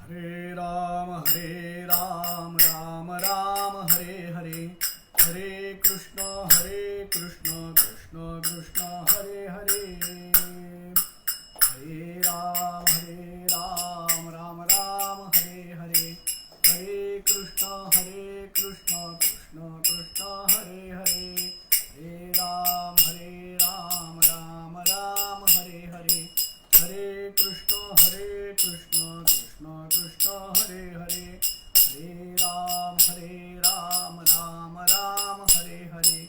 हरे राम राम राम हरे हरे, हरे कृष्ण कृष्ण कृष्ण हरे हरे। हरे राम राम राम हरे हरे, हरे कृष्ण कृष्ण कृष्ण हरे हरे। हरे राम राम राम हरे हरे, हरे कृष्ण कृष्ण कृष्ण हरे हरे। हरे राम राम राम हरे हरे,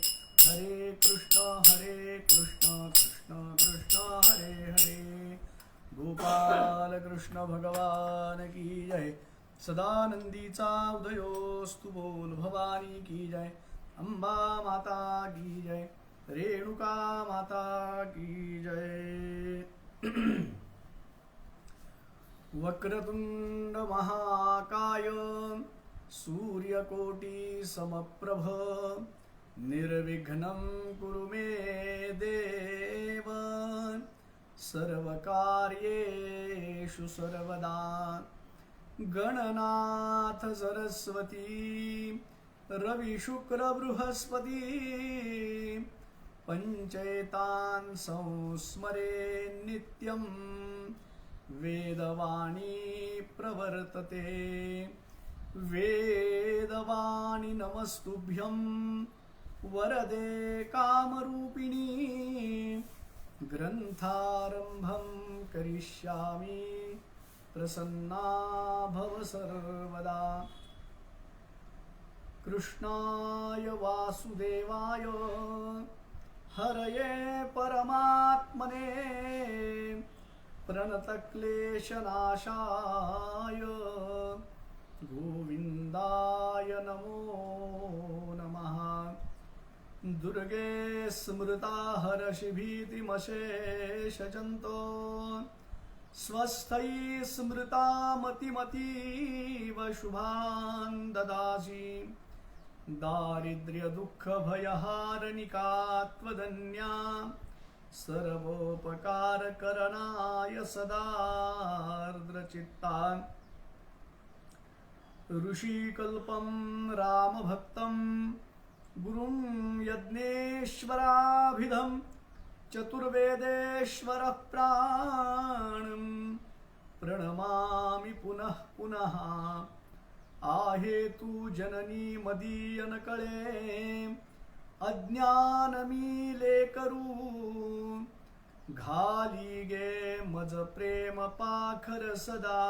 हरे कृष्ण कृष्ण कृष्ण हरे हरे। गोपाल कृष्ण भगवान की जय, सदानंदीचा उदयोस्तु बोल भवानी की जय, अंबा माता की जय, रेणुका माता की जय। वक्रतुंड महाकाय सूर्यकोटि समप्रभ, निर्विघ्नं कुरु मे देव, सर्वकार्येषु सर्वदा। गणनाथ सरस्वती रवि शुक्र बृहस्पति, पंचेतान् संस्मरे नित्यं, वेदवाणी प्रवर्तते। वेदवाणी नमस्तुभ्यं वरदे कामरूपिणी, ग्रंथारंभं करिष्यामि प्रसन्ना भव सर्वदा। कृष्णाय वासुदेवाय हरये परमात्मने, प्रणतक्लेशनाशाय गोविन्दाय नमो नमः। दुर्गे स्मृता हर्षिभीतिमशेषजन्तो, स्वस्थै स्मृता मतिमतीव शुभान् ददासि। दारिद्र्यदुःखभयहारनिका त्वदन्या, सर्वोपकारकरणाय सदार्द्रचित्ता। ऋषिकल्पं रामभक्तं गुरुं यज्ञेश्वराभिधं, चतुर्वेदेश्वरः प्राणं प्रणमामि पुनः पुनः। आहेतु जननी मदीयनकळे, अज्ञानमीले करू, घाली गे मज प्रेम पाखर सदा,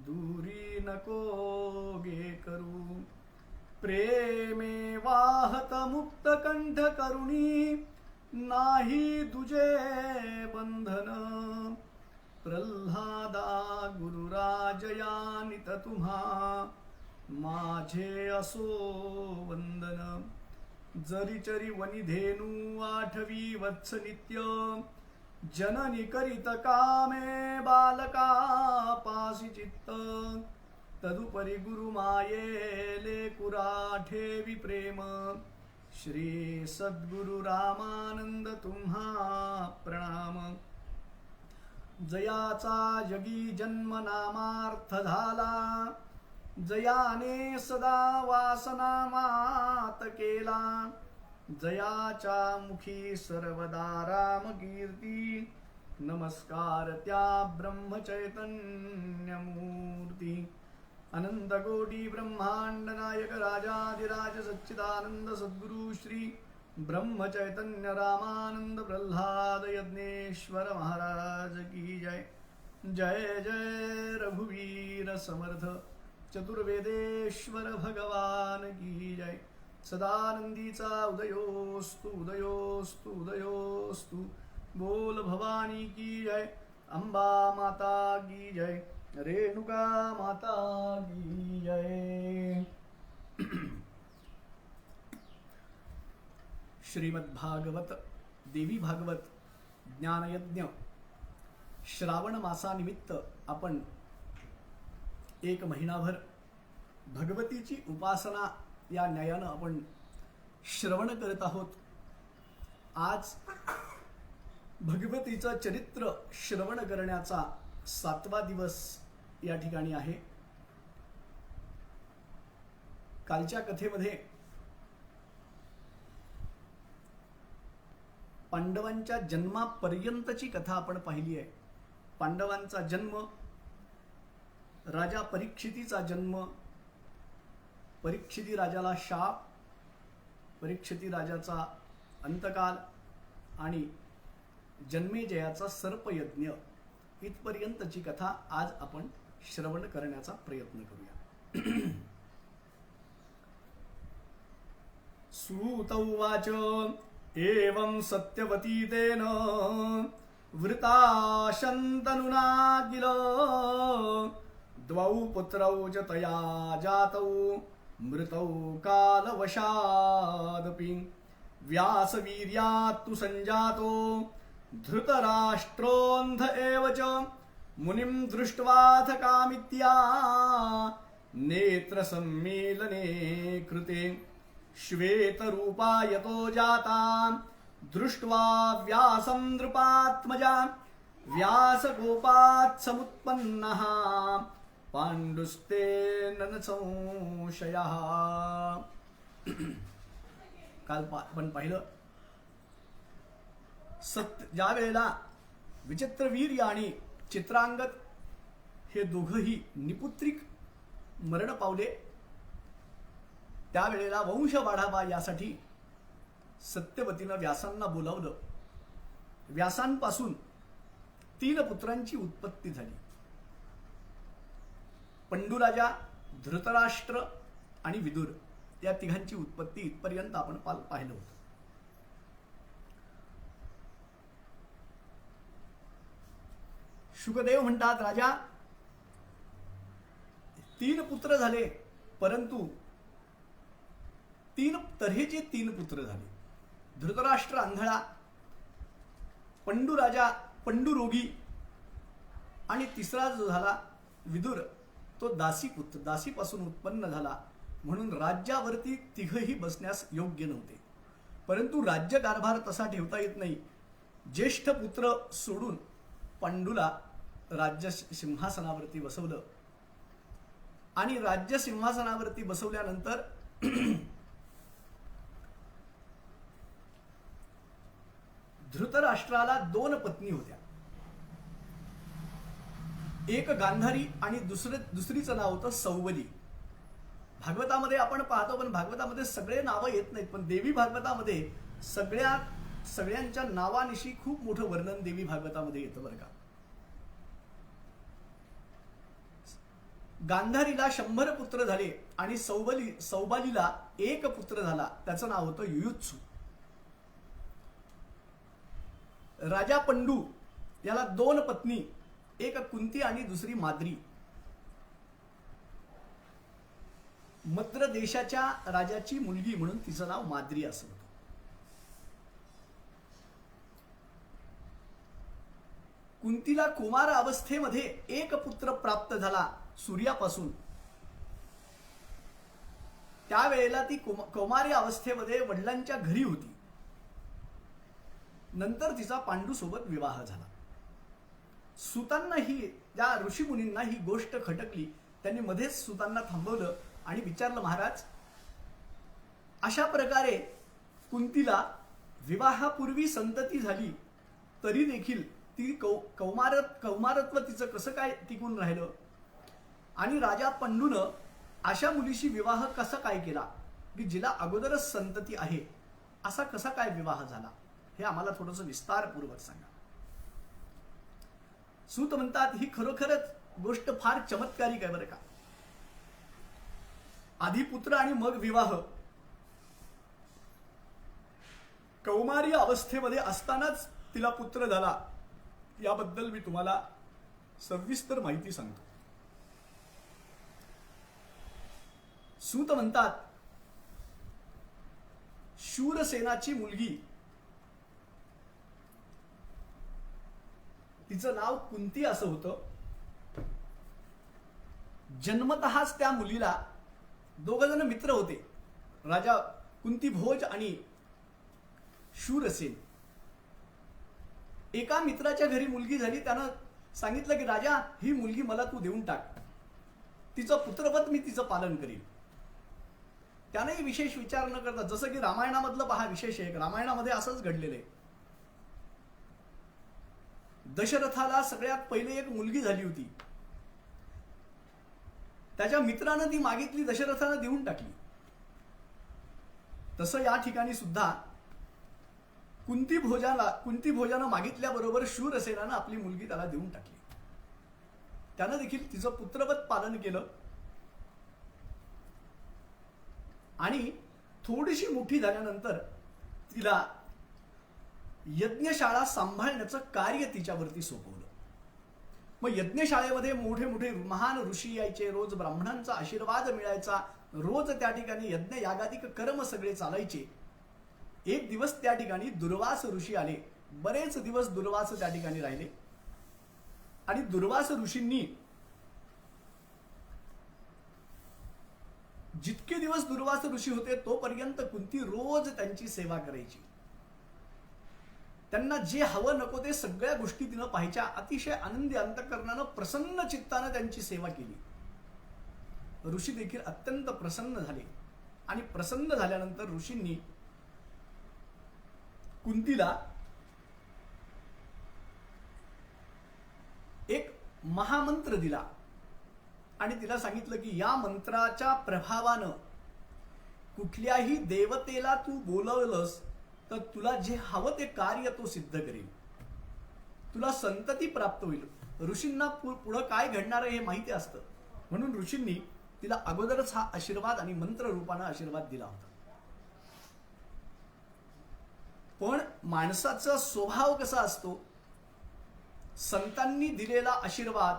दूरी नको गे करू। प्रेमे वाहत मुक्त कंठ करुणी, नाही दुजे बंधन। प्रल्हादा गुरुराजयानित तुम्हा, माझे असो वंदन। जरी चरी वनिधेनु आठवी वत्स नित्य, जननी करीत कामे बालका पासी चित्त। तदुपरी गुरुमायेले कुराठेवी प्रेम, श्री सद्गुरु रामानंद तुम्हा प्रणाम। जयाचा जगी जन्म नामार्थ झाला, जयाने सदा वासना मात केला। जयाच्या मुखी सर्वदा राम कीर्ती, नमस्कार त्या ब्रह्मचैतन्य मूर्ती। अनंत कोटी ब्रह्मांड नायक राजाधिराज सच्चिदानंद सद्गुरु श्री ब्रह्मचैतन्य रामानंद प्रल्हाद यज्ञेश्वर महाराज की जय। जय जय रघुवीर समर्थ चतुर्वेदेश्वर भगवान की जय। सदानंदीचा उदयोस्तु उदयोस्तु उदयोस्तु बोल भवानी की जय, अंबा माता की जय, रेणुका माता की जय। श्रीमद्भागवत देवी भागवत ज्ञानयज्ञ श्रावण मासानिमित्त आपण एक महिनाभर भगवतीची उपासना या न्यायानं आपण श्रवण करत आहोत। आज भगवतीचं चरित्र श्रवण करण्याचा 7वा दिवस या ठिकाणी आहे. कालच्या कथेमध्ये पांडवांच्या जन्मापर्यंतची कथा आपण पाहिली आहे. पांडवांचा जन्म, राजा परीक्षितीचा जन्म, परीक्षिती राजाला शाप, परीक्षिती राजाचा अंतकाल आणि जन्मेजयाचा सर्पयज्ञ, इथपर्यंतची कथा आज आपण श्रवण करण्याचा प्रयत्न करूया. सूत उवाच एवं सत्यवती तेन वृता शन्तनुना किल द्वौ पुत्रौ च तया जातौ मृतौ कालवशादपि व्यासवीर्यात् तु सञ्जातो धृतराष्ट्रोऽन्ध एव च मुनिं दृष्ट्वाथ कामित्या नेत्रसम्मीलने कृते श्वेतरूपा यतो जाता दृष्ट्वा व्यासं नृपात्मजा व्यासगोपात् समुत्पन्नः पाण्डुस्तेन संशयः. काल आपण पाहिलं ज्या वेळेला विचित्रवीर्य आणि चित्रांगद हे दोघंही निपुत्रिक मरण पावले, त्यावेळेला वंश वाढावा यासाठी सत्यवतीनं व्यासांना बोलावलं. व्यासांपासून 3 पुत्रांची उत्पत्ती झाली. पंडुराजा, धृतराष्ट्र आणि विदुर या तिघांची उत्पत्ती इथपर्यंत आपण पाहिलं होतं. शुकदेव म्हणतात, राजा 3 पुत्र झाले, परंतु 3 तऱ्हेचे 3 पुत्र झाले. धृतराष्ट्र आंधळा, पंडुराजा पंडुरोगी आणि तिसरा जो झाला विदुर तो दासीपुत्र, दासीपासून उत्पन्न झाला. म्हणून राज्यावरती तिघही बसण्यास योग्य नव्हते. परंतु राज्यकारभार तसा ठेवता येत नाही. ज्येष्ठ पुत्र सोडून पांडूला राज्य सिंहासनावरती बसवलं आणि राज्य सिंहासनावरती बसवल्यानंतर धृतराष्ट्राला 2 पत्नी होत्या. एक गांधारी आणि दुसरीचं नाव होतं सौबली. भागवतामध्ये आपण पाहतो, पण भागवतामध्ये सगळे नावं येत नाहीत, पण देवी भागवतामध्ये सगळ्यांच्या नावानिशी खूप मोठं वर्णन देवी भागवतामध्ये येतं बरं का. गांधारीला 100 पुत्र झाले आणि सौबालीला 1 पुत्र झाला, त्याचं नाव होतं युयुत्सु. राजा पंडू याला 2 पत्नी, एक कुंती आणि दुसरी माद्री. मद्र देशाच्या राजाची मुलगी म्हणून तिचं नाव माद्री असं होतं. कुंतीला कुमार अवस्थेमध्ये 1 पुत्र प्राप्त झाला सूर्यापासून. त्यावेळेला ती कौमार्य अवस्थेमध्ये वडिलांच्या घरी होती. नंतर तिचा पांडू सोबत विवाह झाला. सुतांना त्या ऋषीमुनींना ही गोष्ट खटकली. त्यांनी मध्येच सुतांना थांबवलं आणि विचारलं, महाराज अशा प्रकारे कुंतीला विवाहापूर्वी संतती झाली तरी देखील ती कौमारत्व तिचं कसं काय टिकून राहिलं, आणि राजा पंडूनं अशा मुलीशी विवाह कसा काय केला की जिला अगोदरच संतती आहे, असा कसा काय विवाह झाला, हे आम्हाला थोडंसं विस्तारपूर्वक सांगा. सूत म्हणतात, ही खरोखरच गोष्ट फार चमत्कारिक आहे बरं का. आधी पुत्र आणि मग विवाह. कौमार्य अवस्थेमध्ये असतानाच तिला पुत्र झाला याबद्दल मी तुम्हाला सविस्तर माहिती सांगतो. सूत म्हणतात, शूरसेनाची मुलगी, तिचं नाव कुंती असं होतं. जन्मतःच त्या मुलीला 2 जण मित्र होते, राजा कुंती भोज आणि शूरसेन. एका मित्राच्या घरी मुलगी झाली. त्यानं सांगितलं की राजा, ही मुलगी मला तू देऊन टाक. तिचं पुत्रवत मी तिचं पालन करीन. त्यानेही विशेष विचार न करता, जसं की रामायणामधलं पहा विशेष आहे, रामायणामध्ये असंच घडलेलं आहे. दशरथाला सगळ्यात पहिले एक मुलगी झाली होती. त्याच्या मित्रानं ती मागितली, दशरथानं देऊन टाकली. तसं या ठिकाणी सुद्धा कुंती भोजानं मागितल्याबरोबर शूरसेनानं आपली मुलगी त्याला देऊन टाकली. त्यानं देखील तिचं पुत्रवत पालन केलं आणि थोडीशी मोठी झाल्यानंतर तिला यज्ञशाळा सांभाळण्याचं कार्य तिच्यावरती सोपवलं. मग यज्ञशाळेमध्ये मोठे मोठे महान ऋषी यायचे, रोज ब्राह्मणांचा आशीर्वाद मिळायचा, रोज त्या ठिकाणी यज्ञ यागादिक कर्म सगळे चालायचे. एक दिवस त्या ठिकाणी दुर्वास ऋषी आले. बरेच दिवस दुर्वास त्या ठिकाणी राहिले आणि दुर्वास ऋषींनी जितके दिवस दुर्वास ऋषी होते तोपर्यंत कुंती रोज त्यांची सेवा करायची. त्यांना जे हवं नको ते सगळ्या गोष्टी तिनं पाहायच्या. अतिशय आनंदी अंतःकरणानं प्रसन्न चित्तानं त्यांची सेवा केली. ऋषी देखील अत्यंत प्रसन्न झाले आणि प्रसन्न झाल्यानंतर ऋषींनी कुंतीला एक महामंत्र दिला आणि तिला सांगितलं की या मंत्राच्या प्रभावानं कुठल्याही देवतेला तू बोलवलंस तर तुला जे हवं ते कार्य तो सिद्ध करेल, तुला संतती प्राप्त होईल. ऋषींना पुढं काय घडणार आहे हे माहिती असतं, म्हणून ऋषींनी तिला अगोदरच हा आशीर्वाद आणि मंत्र रूपानं आशीर्वाद दिला होता. पण माणसाचा स्वभाव कसा असतो, संतांनी दिलेला आशीर्वाद,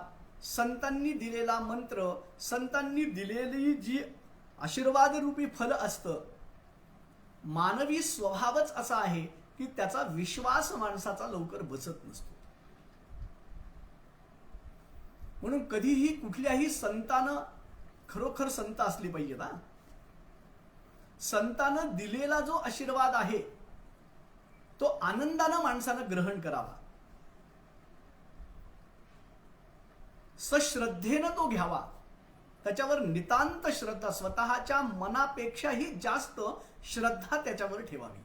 संतांनी दिलेला मंत्र, संतांनी दिलेली जी आशीर्वाद रूपी फल असतं, मानवी स्वभावच असा आहे की त्याचा विश्वास माणसाचा लवकर बसत नसतो. म्हणून कधीही कुठल्याही संतानं खरोखर संत असली पाहिजेत. संतानं दिलेला जो आशीर्वाद आहे तो आनंदानं माणसानं ग्रहण करावा, सश्रद्धेनं तो घ्यावा, त्याच्यावर नितांत श्रद्धा, स्वतःच्या मनापेक्षाही जास्त श्रद्धा त्याच्यावर ठेवावी.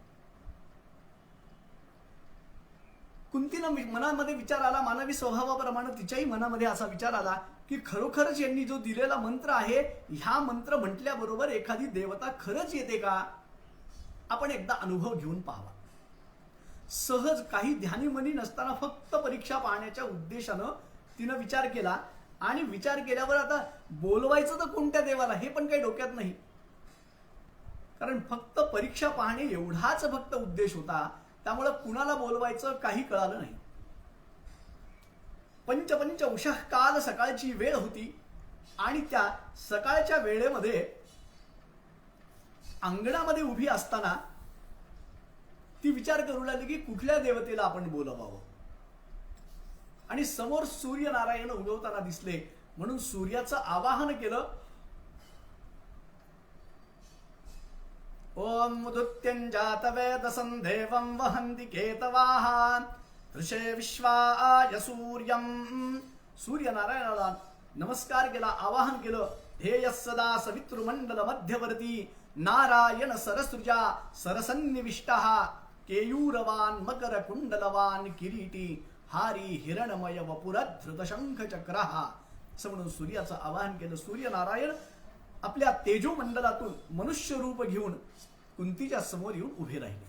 कुंतीनं मनामध्ये विचार आला, मानवी स्वभावाप्रमाणे तिच्याही मनामध्ये असा विचार आला की खरोखरच यांनी जो दिलेला मंत्र आहे, ह्या मंत्र म्हटल्याबरोबर एखादी देवता खरंच येते का, आपण एकदा अनुभव घेऊन पाहावा. सहज काही ध्यानीमनी नसताना फक्त परीक्षा पाहण्याच्या उद्देशानं तिनं विचार केला आणि विचार केल्यावर आता बोलवायचं तर कोणत्या देवाला हे पण काही डोक्यात नाही, कारण फक्त परीक्षा पाहणे एवढाच फक्त उद्देश होता. त्यामुळे कुणाला बोलवायचं काही कळालं नाही. पंच उषः काल सकाळची वेळ होती आणि त्या सकाळच्या वेळेमध्ये अंगणामध्ये उभी असताना ती विचार करू लागली की कुठल्या देवतेला आपण बोलवावं. आणि समोर सूर्यनारायण उगवताना दिसले, म्हणून सूर्याचं आवाहन केलं. ओम उदुत्यंजात वेदसं देवं वहन्ति केतवाः ऋषे विश्वाय सूर्यं. सूर्यनारायणाला नमस्कार केला, आवाहन केलं. ध्येय सदा सवितृमंडल मध्यवर्ती नारायण सरसृजा सरसन्निविष्टः केयूरवान मकर कुंडलवान किरीटी हारी हिरणमय वपुरधृत शंख चक्रहा. असं म्हणून सूर्याचं आवाहन केलं. सूर्यनारायण आपल्या तेजोमंडलातून मनुष्य रूप घेऊन कुंतीच्या समोर येऊन उभे राहिले.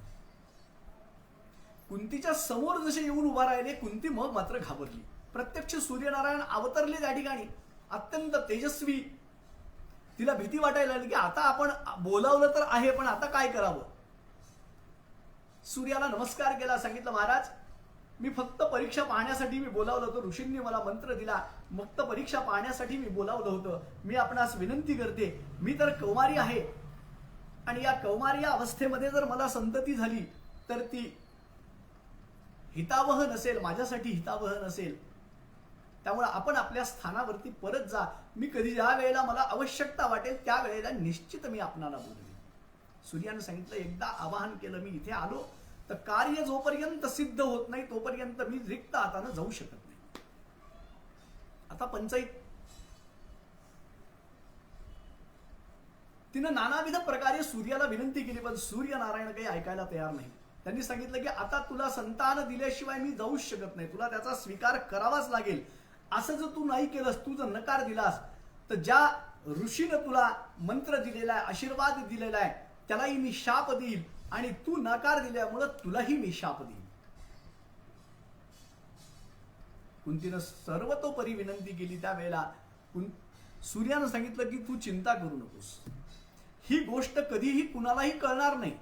कुंतीच्या समोर जसे येऊन उभा राहिले, कुंती मग मात्र घाबरली. प्रत्यक्ष सूर्यनारायण अवतरले त्या ठिकाणी, अत्यंत तेजस्वी. तिला भीती वाटायला लागली की आता आपण बोलावलं तर आहे, पण आता काय करावं. सूर्याला नमस्कार केला, सांगितलं महाराज मी फक्त परीक्षा पाहण्यासाठी मी बोलावलं होतं, ऋषींनी मला मंत्र दिला, फक्त परीक्षा पाहण्यासाठी मी बोलावलं होतं. मी आपणास विनंती करते, मी तर कौमारी आहे आणि या कौमारी अवस्थेमध्ये जर मला संतती झाली तर ती हितावह नसेल, माझ्यासाठी हितावह नसेल. त्यामुळे आपण आपल्या स्थानावरती परत जा. मी कधी ज्या वेळेला मला आवश्यकता वाटेल त्या वेळेला निश्चित मी आपणाला बोलवेन. सूर्याने सांगितलं, एकदा आवाहन केलं, मी इथे आलो तर कार्य जोपर्यंत सिद्ध होत नाही तोपर्यंत मी रिक्त हाताने जाऊ शकत नाही. आता पंचायत तिनं नानाविध प्रकारे सूर्याला विनंती केली, पण सूर्यनारायण काही ऐकायला तयार नाही. त्यांनी सांगितलं की आता तुला संतान दिल्याशिवाय मी जाऊच शकत नाही, तुला त्याचा स्वीकार करावाच लागेल. असं जर तू नाही केलंस, तू जर नकार दिलास, तर ज्या ऋषीनं तुला मंत्र दिलेला आहे, आशीर्वाद दिलेला आहे, त्यालाही मी शाप देईल आणि तू नकार दिल्यामुळं तुलाही मी शाप देईल. कुंतीनं सर्वतोपरी विनंती केली. त्यावेळेला सूर्यानं सांगितलं की तू चिंता करू नकोस, ही गोष्ट कधीही कुणालाही कळणार नाही,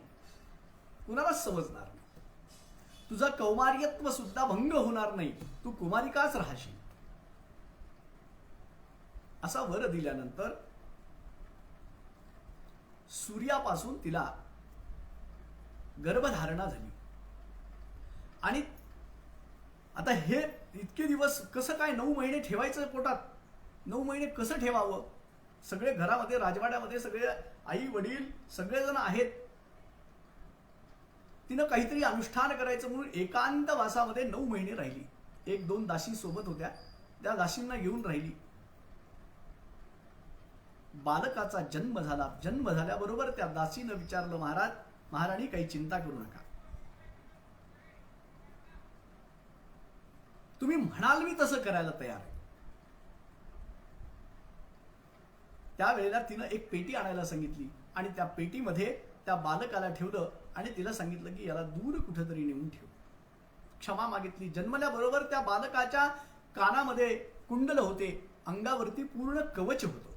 कुणालाच समजणार नाही, तुझा कौमार्यत्व सुद्धा भंग होणार नाही, तू कुमारिकाच राहशील. असा वर दिल्यानंतर सूर्यापासून तिला गर्भधारणा झाली. आणि आता हे इतके दिवस कसं काय 9 महिने ठेवायचं पोटात, 9 महिने कसं ठेवावं, सगळे घरामध्ये राजवाड्यामध्ये सगळे आई वडील सगळेजण आहेत. तिनं काहीतरी अनुष्ठान करायचं म्हणून एकांत वासामध्ये 9 महिने राहिली. 1-2 दासी सोबत होत्या, त्या दासींना घेऊन राहिली. बालकाचा जन्म झाला. जन्म झाल्याबरोबर त्या दासीनं विचारलं, महाराणी काही चिंता करू नका, तुम्ही म्हणाल मी तसं करायला तयार आहे. त्यावेळेला तिनं एक पेटी आणायला सांगितली आणि त्या पेटीमध्ये त्या बालकाला ठेवलं आणि तिला सांगितलं की याला दूर कुठेतरी नेऊन ठेव. क्षमा मागितली. जन्मल्याबरोबर त्या बालकाच्या कानामध्ये कुंडल होते, अंगावरती पूर्ण कवच होतं.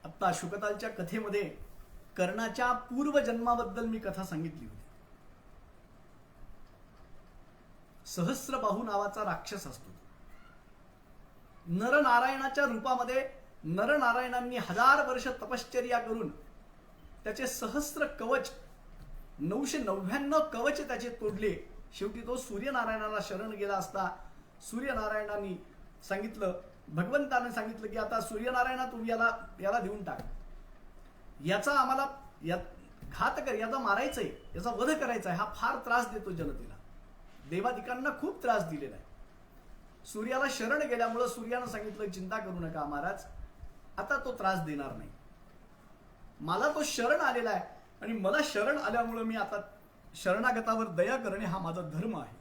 आता शुकतालच्या कथेमध्ये कर्णाच्या पूर्वजन्माबद्दल मी कथा सांगितली होती. सहस्रबाहू नावाचा राक्षस असतो. नरनारायणाच्या रूपामध्ये नरनारायणांनी 1000 वर्ष तपश्चर्या करून त्याचे सहस्र कवच 999 कवच त्याचे तोडले. शेवटी तो सूर्यनारायणाला शरण गेला असता सूर्यनारायणांनी सांगितलं, भगवंताने सांगितलं की आता सूर्यनारायणा तू याला देऊन टाक, याचा आम्हाला घात कर, याचा मारायचंय, याचा वध करायचा आहे, हा फार त्रास देतो जनतेला, देवादिकांना खूप त्रास दिलेला आहे. सूर्याला शरण गेल्यामुळं सूर्यानं सांगितलं चिंता करू नका महाराज, आता तो त्रास देणार नाही, मला तो शरण आलेला आहे आणि मला शरण आल्यामुळं मी आता शरणागतावर दया करणे हा माझा धर्म आहे.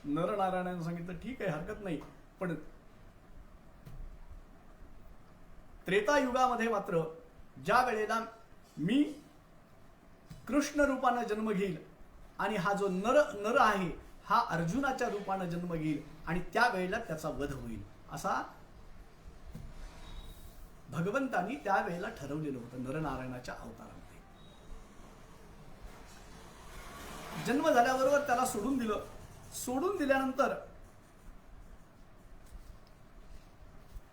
नरनारायणानं सांगितलं ठीक आहे, हरकत नाही, पण त्रेतायुगामध्ये मात्र ज्या वेळेला मी कृष्ण रूपानं जन्म घेईल आणि हा जो नर आहे हा अर्जुनाच्या रूपानं जन्म घेईल आणि त्यावेळेला त्याचा वध होईल, असा भगवंतांनी त्यावेळेला ठरवलेलं होतं. नरनारायणाच्या अवतारामध्ये जन्म झाल्याबरोबर त्याला सोडून दिलं. सोडून दिल्यानंतर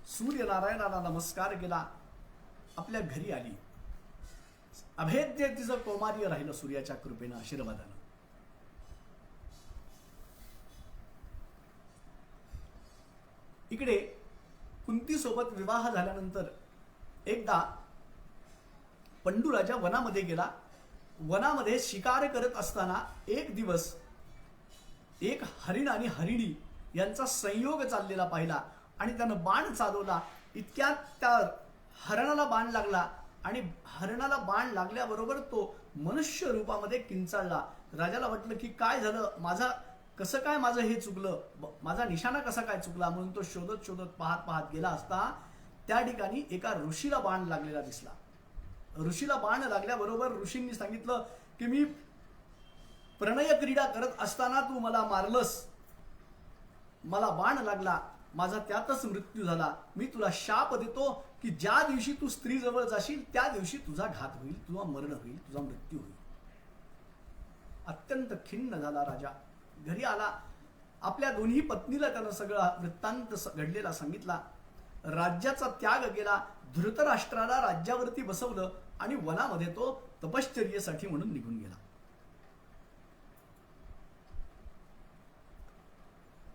सूर्यनारायणाला नमस्कार केला, आपल्या घरी आली. अभेद्य तिचं कौमार्य राहिलं सूर्याच्या कृपेनं, आशीर्वादानं. इकडे कुंती सोबत विवाह झाल्यानंतर एकदा पंडूराजा वनामध्ये गेला. वनामध्ये शिकार करत असताना एक दिवस एक हरिण आणि हरिणी यांचा संयोग चाललेला पाहिला आणि त्यानं बाण चालवला. इतक्यात त्या हरणाला बाण लागला आणि हरणाला बाण लागल्याबरोबर तो मनुष्य रूपामध्ये किंचाळला. राजाला वाटलं की काय झालं, कसं काय माझं हे चुकलं, माझा निशाणा कसा काय चुकला, म्हणून तो शोधत शोधत पाहत गेला असता त्या ठिकाणी एका ऋषीला बाण लागलेला दिसला. ऋषीला बाण लागल्याबरोबर ऋषींनी सांगितलं की मी प्रणय क्रीडा करत असताना तू मला मारलंस, मला बाण लागला, माझा त्यातच मृत्यू झाला, मी तुला शाप देतो की ज्या दिवशी तू स्त्री जवळ जाशील त्या दिवशी तुझा घात होईल, तुझा मरण होईल, तुझा मृत्यू होईल. अत्यंत खिन्न झाला राजा. घरी आला, आपल्या दोन्ही पत्नीला त्यानं सगळा वृत्तांत घडलेला सांगितला. राज्याचा त्याग केला, धृतराष्ट्राला राज्यावरती बसवलं आणि वनामध्ये तो तपश्चर्येसाठी म्हणून निघून गेला.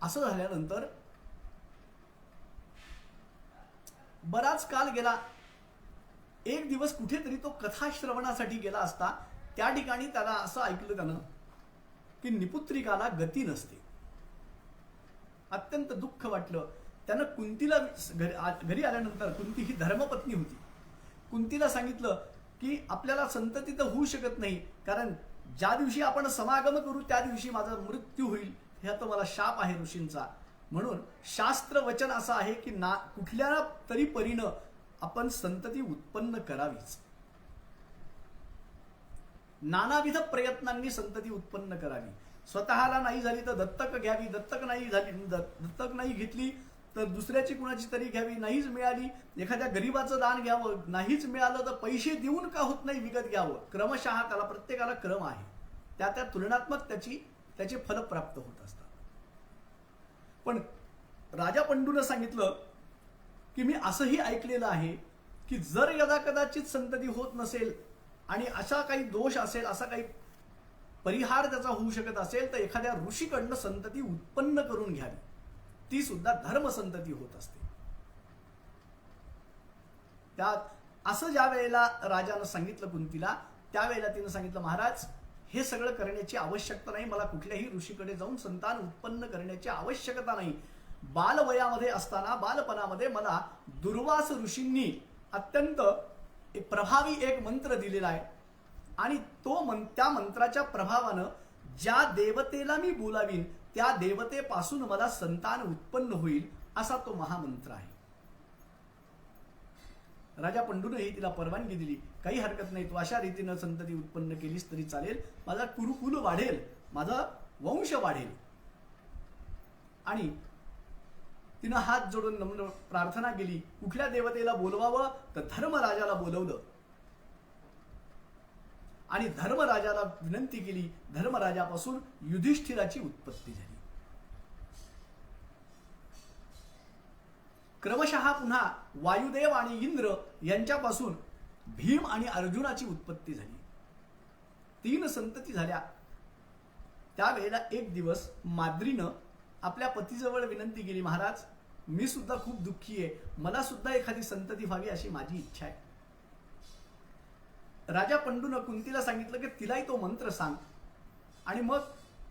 असं झाल्यानंतर बराच काल गेला. एक दिवस कुठेतरी तो कथा श्रवणासाठी गेला असता त्या ठिकाणी त्याला असं ऐकलं त्यानं की निपुत्रिकाला गती नसते. अत्यंत दुःख वाटलं. त्यानं कुंतीला घरी आल्यानंतर, कुंती ही धर्मपत्नी होती, कुंतीला सांगितलं की आपल्याला संतती तर होऊ शकत नाही, कारण ज्या दिवशी आपण समागम करू त्या दिवशी माझा मृत्यू होईल, ह्या तर मला शाप आहे ऋषींचा. म्हणून शास्त्र वचन असं आहे की कुठल्या तरी परीनं आपण संतती उत्पन्न करावीच. नानाविध प्रयत्नांनी संतती उत्पन्न करावी. स्वतःला नाही झाली तर दत्तक घ्यावी, दत्तक नाही घेतली तर दुसऱ्याची कुणाची तरी घ्यावी, नाहीच मिळाली एखाद्या गरीबाचं दान घ्यावं, नाहीच मिळालं तर पैसे देऊन का होत नाही विकत घ्यावं. क्रमशः त्याला प्रत्येकाला क्रम आहे, त्या तुलनात्मक त्याचे फल प्राप्त होत असतात. पण राजा पंडूनं सांगितलं की मी असंही ऐकलेलं आहे की जर यदा कदाचित संतती होत नसेल आणि असा काही दोष असेल, असा काही परिहार त्याचा होऊ शकत असेल तर एखाद्या ऋषीकडनं संतती उत्पन्न करून घ्यावी, ती सुद्धा धर्म संतती होत असते. त्यात असं ज्या वेळेला राजानं सांगितलं कुंतीला, त्यावेळेला तिनं सांगितलं महाराज हे सगळं करण्याची आवश्यकता नाही, मला कुठल्याही ऋषीकडे जाऊन संतान उत्पन्न करण्याची आवश्यकता नाही. बालवयामध्ये असताना, बालपणामध्ये मला दुर्वास ऋषींनी अत्यंत प्रभावी एक मंत्र दिलेला आहे आणि त्या मंत्राच्या प्रभावानं ज्या देवतेला मी बोलावीन त्या देवतेपासून मला संतान उत्पन्न होईल, असा तो महामंत्र आहे. राजा पंडूनही तिला परवानगी दिली, काही हरकत नाही, तू अशा रीतीनं संतती उत्पन्न केलीस तरी चालेल, माझा कुरुकुल वाढेल, माझा वंश वाढेल. आणि तिनं हात जोडून नम्र प्रार्थना केली. कुठल्या देवतेला बोलवावं तर धर्मराजाला बोलवलं आणि धर्मराजाला विनंती केली. धर्मराजापासून युधिष्ठिराची उत्पत्ती झाली. क्रमशः पुन्हा वायुदेव आणि इंद्र यांच्यापासून भीम आणि अर्जुनाची उत्पत्ती झाली. 3 संतती झाल्या. त्यावेळेला एक दिवस माद्रीनं आपल्या पतीजवळ विनंती केली, महाराज मी सुद्धा खूप दुःखी आहे, मला सुद्धा एखादी संतती व्हावी अशी माझी इच्छा आहे. राजा पंडूनं कुंतीला सांगितलं की तिलाही तो मंत्र सांग. आणि मग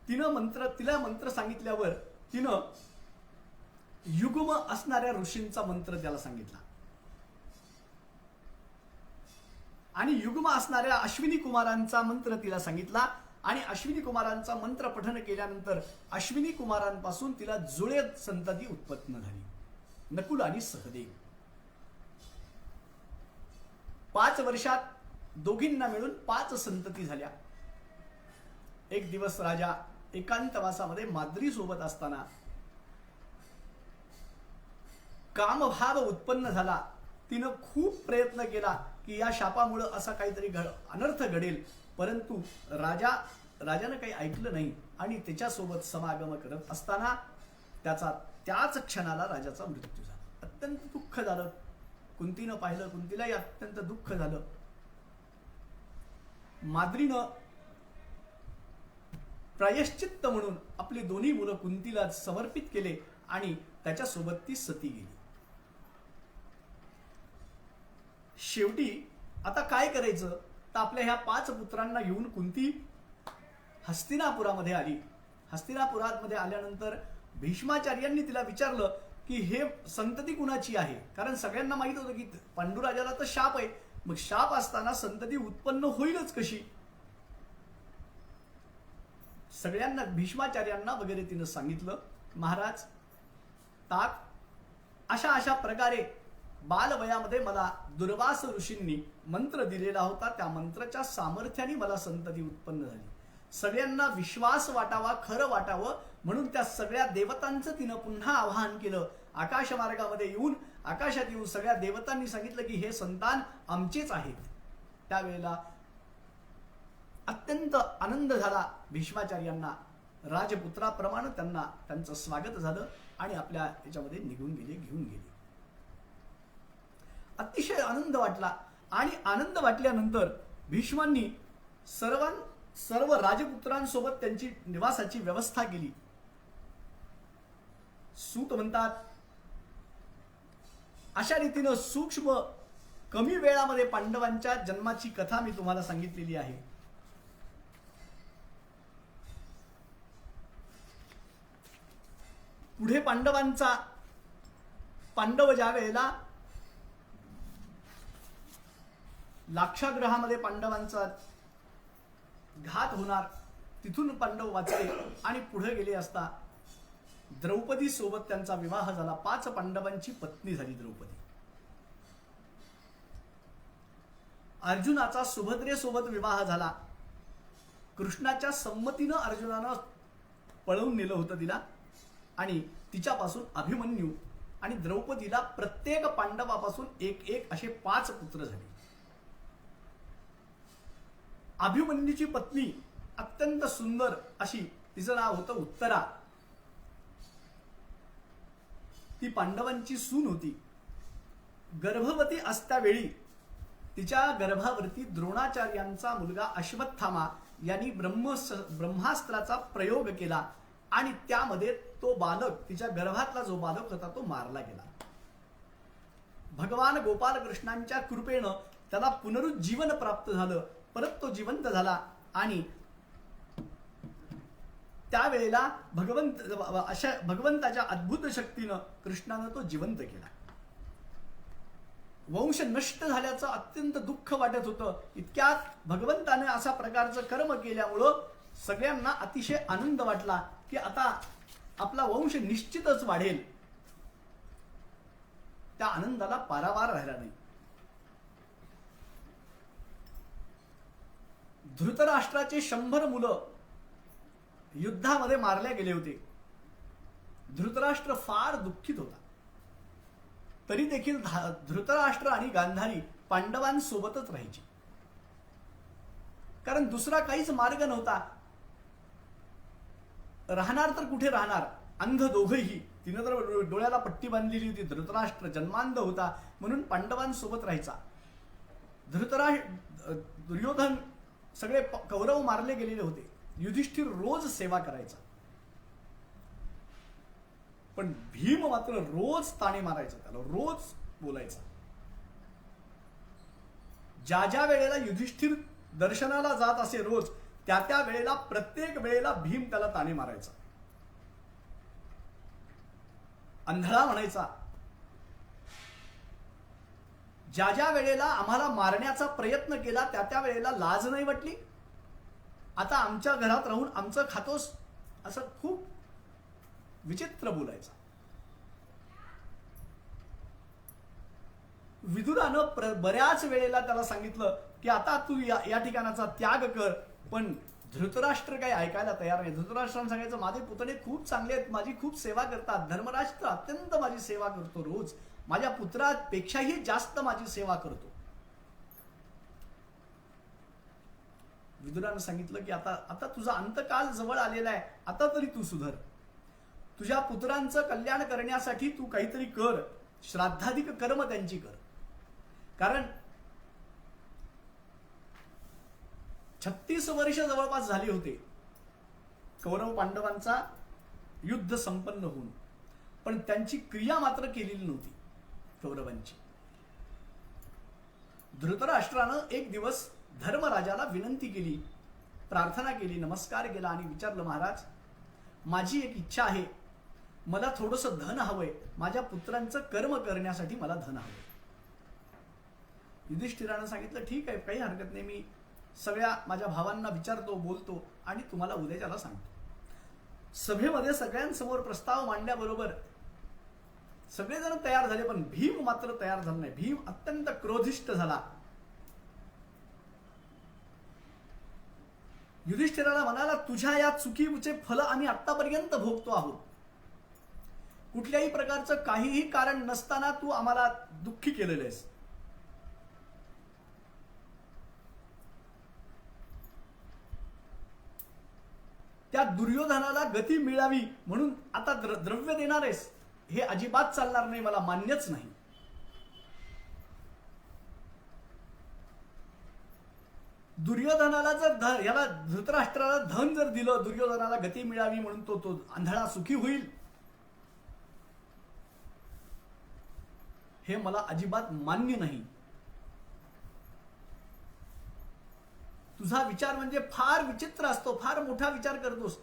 तिला मंत्र सांगितल्यावर तिनं युग्म असणाऱ्या ऋषींचा मंत्र त्याला सांगितला आणि युग्म असणाऱ्या अश्विनी कुमारांचा मंत्र तिला सांगितला. आणि अश्विनी कुमारांचा मंत्र पठन केल्यानंतर अश्विनी कुमारांपासून तिला जुळे संतती उत्पन्न झाली, नकुल आणि सहदेव. 5 वर्षात दोघींना मिळून 5 संतती झाल्या. एक दिवस राजा एकांतवासामध्ये माद्री सोबत असताना कामभाव उत्पन्न झाला. तिनं खूप प्रयत्न केला की या शापामुळे असा काहीतरी अनर्थ घडेल, परंतु राजानं काही ऐकलं नाही आणि त्याच्यासोबत समागम करत असताना त्याच क्षणाला राजाचा मृत्यू झाला. अत्यंत दुःख झालं. कुंतीनं पाहिलं, कुंतीलाही अत्यंत दुःख झालं. माद्रीनं प्रायश्चित्त म्हणून आपली दोन्ही मुलं कुंतीला समर्पित केले आणि त्याच्यासोबत ती सती गेली. शेवटी आता काय करायचं तर आपल्या ह्या 5 पुत्रांना घेऊन कुंती हस्तिनापुरामध्ये आली. हस्तिनापुरामध्ये आल्यानंतर भीष्माचार्यांनी तिला विचारलं की हे संतती कुणाची आहे, कारण सगळ्यांना माहित होतं की पांडुराजाला तर शाप आहे, मग शाप असताना संतती उत्पन्न होईलच कशी. सगळ्यांना भीष्माचार्यांना वगैरे तिनं सांगितलं, महाराज ताक अशा प्रकारे बालवयामध्ये मला दुर्वास ऋषींनी मंत्र दिलेला होता, त्या मंत्राच्या सामर्थ्याने मला संतती उत्पन्न झाली. सगळ्यांना विश्वास वाटावा, खरं वाटावं म्हणून त्या सगळ्या देवतांचं तिनं पुन्हा आवाहन केलं. आकाश मार्गामध्ये आकाशात येऊन सगळ्या देवतांनी सांगितलं की हे संतान आमचेच आहेत. त्यावेळेला अत्यंत आनंद झाला भीष्माचार्यांना. राजपुत्राप्रमाणे त्यांचं स्वागत झालं आणि आपल्या याच्यामध्ये घेऊन गेले. अतिशय आनंद वाटला आणि आनंद वाटल्यानंतर भीष्मांनी सर्व राजपुत्रांसोबत त्यांची निवासाची व्यवस्था केली. सूत म्हणतात अशा रीतीनं सूक्ष्म कमी वेळामध्ये पांडवांच्या जन्माची कथा मी तुम्हाला सांगितलेली आहे. पुढे पांडव ज्या वेळेला लाक्षागृहामध्ये पांडवांचा घात होणार, तिथून पांडव वाचले आणि पुढे गेले असता द्रौपदी सोबत त्यांचा विवाह झाला. 5 पांडवांची पत्नी झाली द्रौपदी. अर्जुनाचा सुभद्रेसोबत विवाह झाला. कृष्णाच्या संमतीनं अर्जुनानं पळवून नेलं होतं तिला आणि तिच्यापासून अभिमन्यू आणि द्रौपदीला प्रत्येक पांडवापासून एक असे 5 पुत्र झाले. अभिमन्यूची पत्नी अत्यंत सुंदर अशी, तिचं नाव होतं उत्तरा. ती पांडवांची सून होती. गर्भवती असत्यावेळी तिच्या गर्भावरती द्रोणाचार्यांचा मुलगा अश्वत्थामा यांनी ब्रह्मास्त्राचा प्रयोग केला आणि त्यामध्ये तो बालक, तिच्या गर्भातला जो बालक होता तो मारला गेला. भगवान गोपाल कृष्णांच्या कृपेनं त्याला पुनरुज्जीवन प्राप्त झालं. परत तो जिवंत झाला आणि त्यावेळेला भगवंताच्या अद्भुत शक्तीनं कृष्णानं तो जिवंत केला. वंश नष्ट झाल्याचं अत्यंत दुःख वाटत होतं. इतक्यात भगवंताने अशा प्रकारचं कर्म केल्यामुळं सगळ्यांना अतिशय आनंद वाटला की आता आपला वंश निश्चितच वाढेल. त्या आनंदाला पारावार राहिला नाही. धृतराष्ट्राचे 100 मुलं युद्धामध्ये मारले गेले होते. धृतराष्ट्र फार दुःखित होता. तरी देखील धृतराष्ट्र आणि गांधारी पांडवांसोबतच राहायची, कारण दुसरा काहीच मार्ग नव्हता. राहणार तर कुठे राहणार, अंध दोघंही. तिनं तर डोळ्याला पट्टी बांधलेली होती. धृतराष्ट्र जन्मांध होता म्हणून पांडवांसोबत राहायचा. दुर्योधन, सगळे कौरव मारले गेलेले होते. युधिष्ठिर रोज सेवा करायचा, पण भीम मात्र रोज ताणे मारायचा, त्याला रोज बोलायचा. ज्या वेळेला युधिष्ठिर दर्शनाला जात असे रोज, त्या वेळेला प्रत्येक वेळेला भीम त्याला ताणे मारायचा. अंधळा म्हणायचा. ज्या वेळेला आम्हाला मारण्याचा प्रयत्न केला त्या वेळेला लाज नाही वाटली. आता आमच्या घरात राहून आमचं खातोस, असं खूप विचित्र बोलायचा. विदुरानं बऱ्याच वेळेला त्याला सांगितलं की आता तू या ठिकाणाचा त्याग कर, पण धृतराष्ट्र काही ऐकायला तयार नाही. धृतराष्ट्रानं सांगायचं, माझे पुतणे खूप चांगले आहेत, माझी खूप सेवा करतात. धर्मराष्ट्र अत्यंत माझी सेवा करतो, रोज माझ्या पुत्रापेक्षाही जास्त माझी सेवा करतो. विदुरानं सांगितलं की आता तुझा अंतकाल जवळ आलेला आहे, आता तरी तू सुधर. तुझ्या पुत्रांचं कल्याण करण्यासाठी तू काहीतरी कर, श्राद्धाधिक कर्म त्यांची कर. कारण 36 वर्ष जवळपास झाली होते कौरव पांडवांचा युद्ध संपन्न होऊन, पण त्यांची क्रिया मात्र केलेली नव्हती कौरवांची. धृतराष्ट्रानं एक दिवस धर्मराजाला विनंती केली, प्रार्थना केली, नमस्कार केला आणि विचारलं, महाराज, माझी एक इच्छा आहे, मला थोडंसं धन हवंय, माझ्या पुत्रांचं कर्म करण्यासाठी मला धन हवंय. युधिष्ठिरानं सांगितलं, ठीक आहे, काही हरकत नाही, मी सगळ्या माझ्या भावांना विचारतो, बोलतो आणि तुम्हाला उद्याच्याला सांगतो. सभेमध्ये सगळ्यांसमोर प्रस्ताव मांडल्याबरोबर सगळेजण तयार झाले, पण भीम मात्र तयार झाला नाही. भीम अत्यंत क्रोधिष्ठ झाला. युधिष्ठिराला म्हणाला, तुझ्या या चुकीचे फल आम्ही आतापर्यंत भोगतो आहोत. कुठल्याही प्रकारचं काहीही कारण नसताना तू आम्हाला दुःखी केलेलं आहेस. त्या दुर्योधनाला गती मिळावी म्हणून आता द्रव्य देणार आहेस, हे अजिबात चालणार नाही, मला मान्यच नाही. दुर्योधनाला जर याला धृतराष्ट्राला धन जर दिलं, दुर्योधनाला गती मिळावी म्हणून तो आंधळा सुखी होईल, हे मला अजिबात मान्य नाही. तुझा विचार म्हणजे फार विचित्र असतो, फार मोठा विचार करतोस,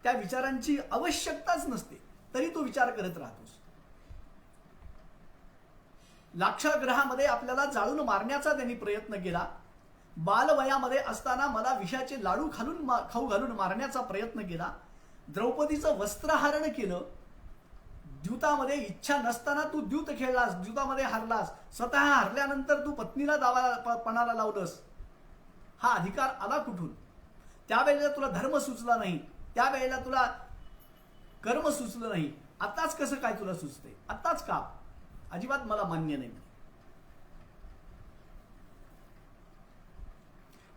त्या विचारांची आवश्यकताच नसते. तरी तो विचार करत राहतोस. लाक्षाग्रहामध्ये आपल्याला जाळून मारण्याचा त्यांनी प्रयत्न केला. बालवयामध्ये असताना मला विषाचे लाडू खाऊ घालून मारण्याचा प्रयत्न केला. द्रौपदीचं वस्त्रहरण केलं. द्यूतामध्ये इच्छा नसताना तू द्यूत खेळलास, द्यूतामध्ये हारलास. स्वतः हारल्यानंतर तू पत्नीला पणाला लावलंस. हा अधिकार आला कुठून? त्यावेळेला तुला धर्म सुचला नाही, त्यावेळेला तुला कर्म सुचलं नाही. आताच कसं काय तुला सुचते? आताच का? अजिबात मला मान्य नाही.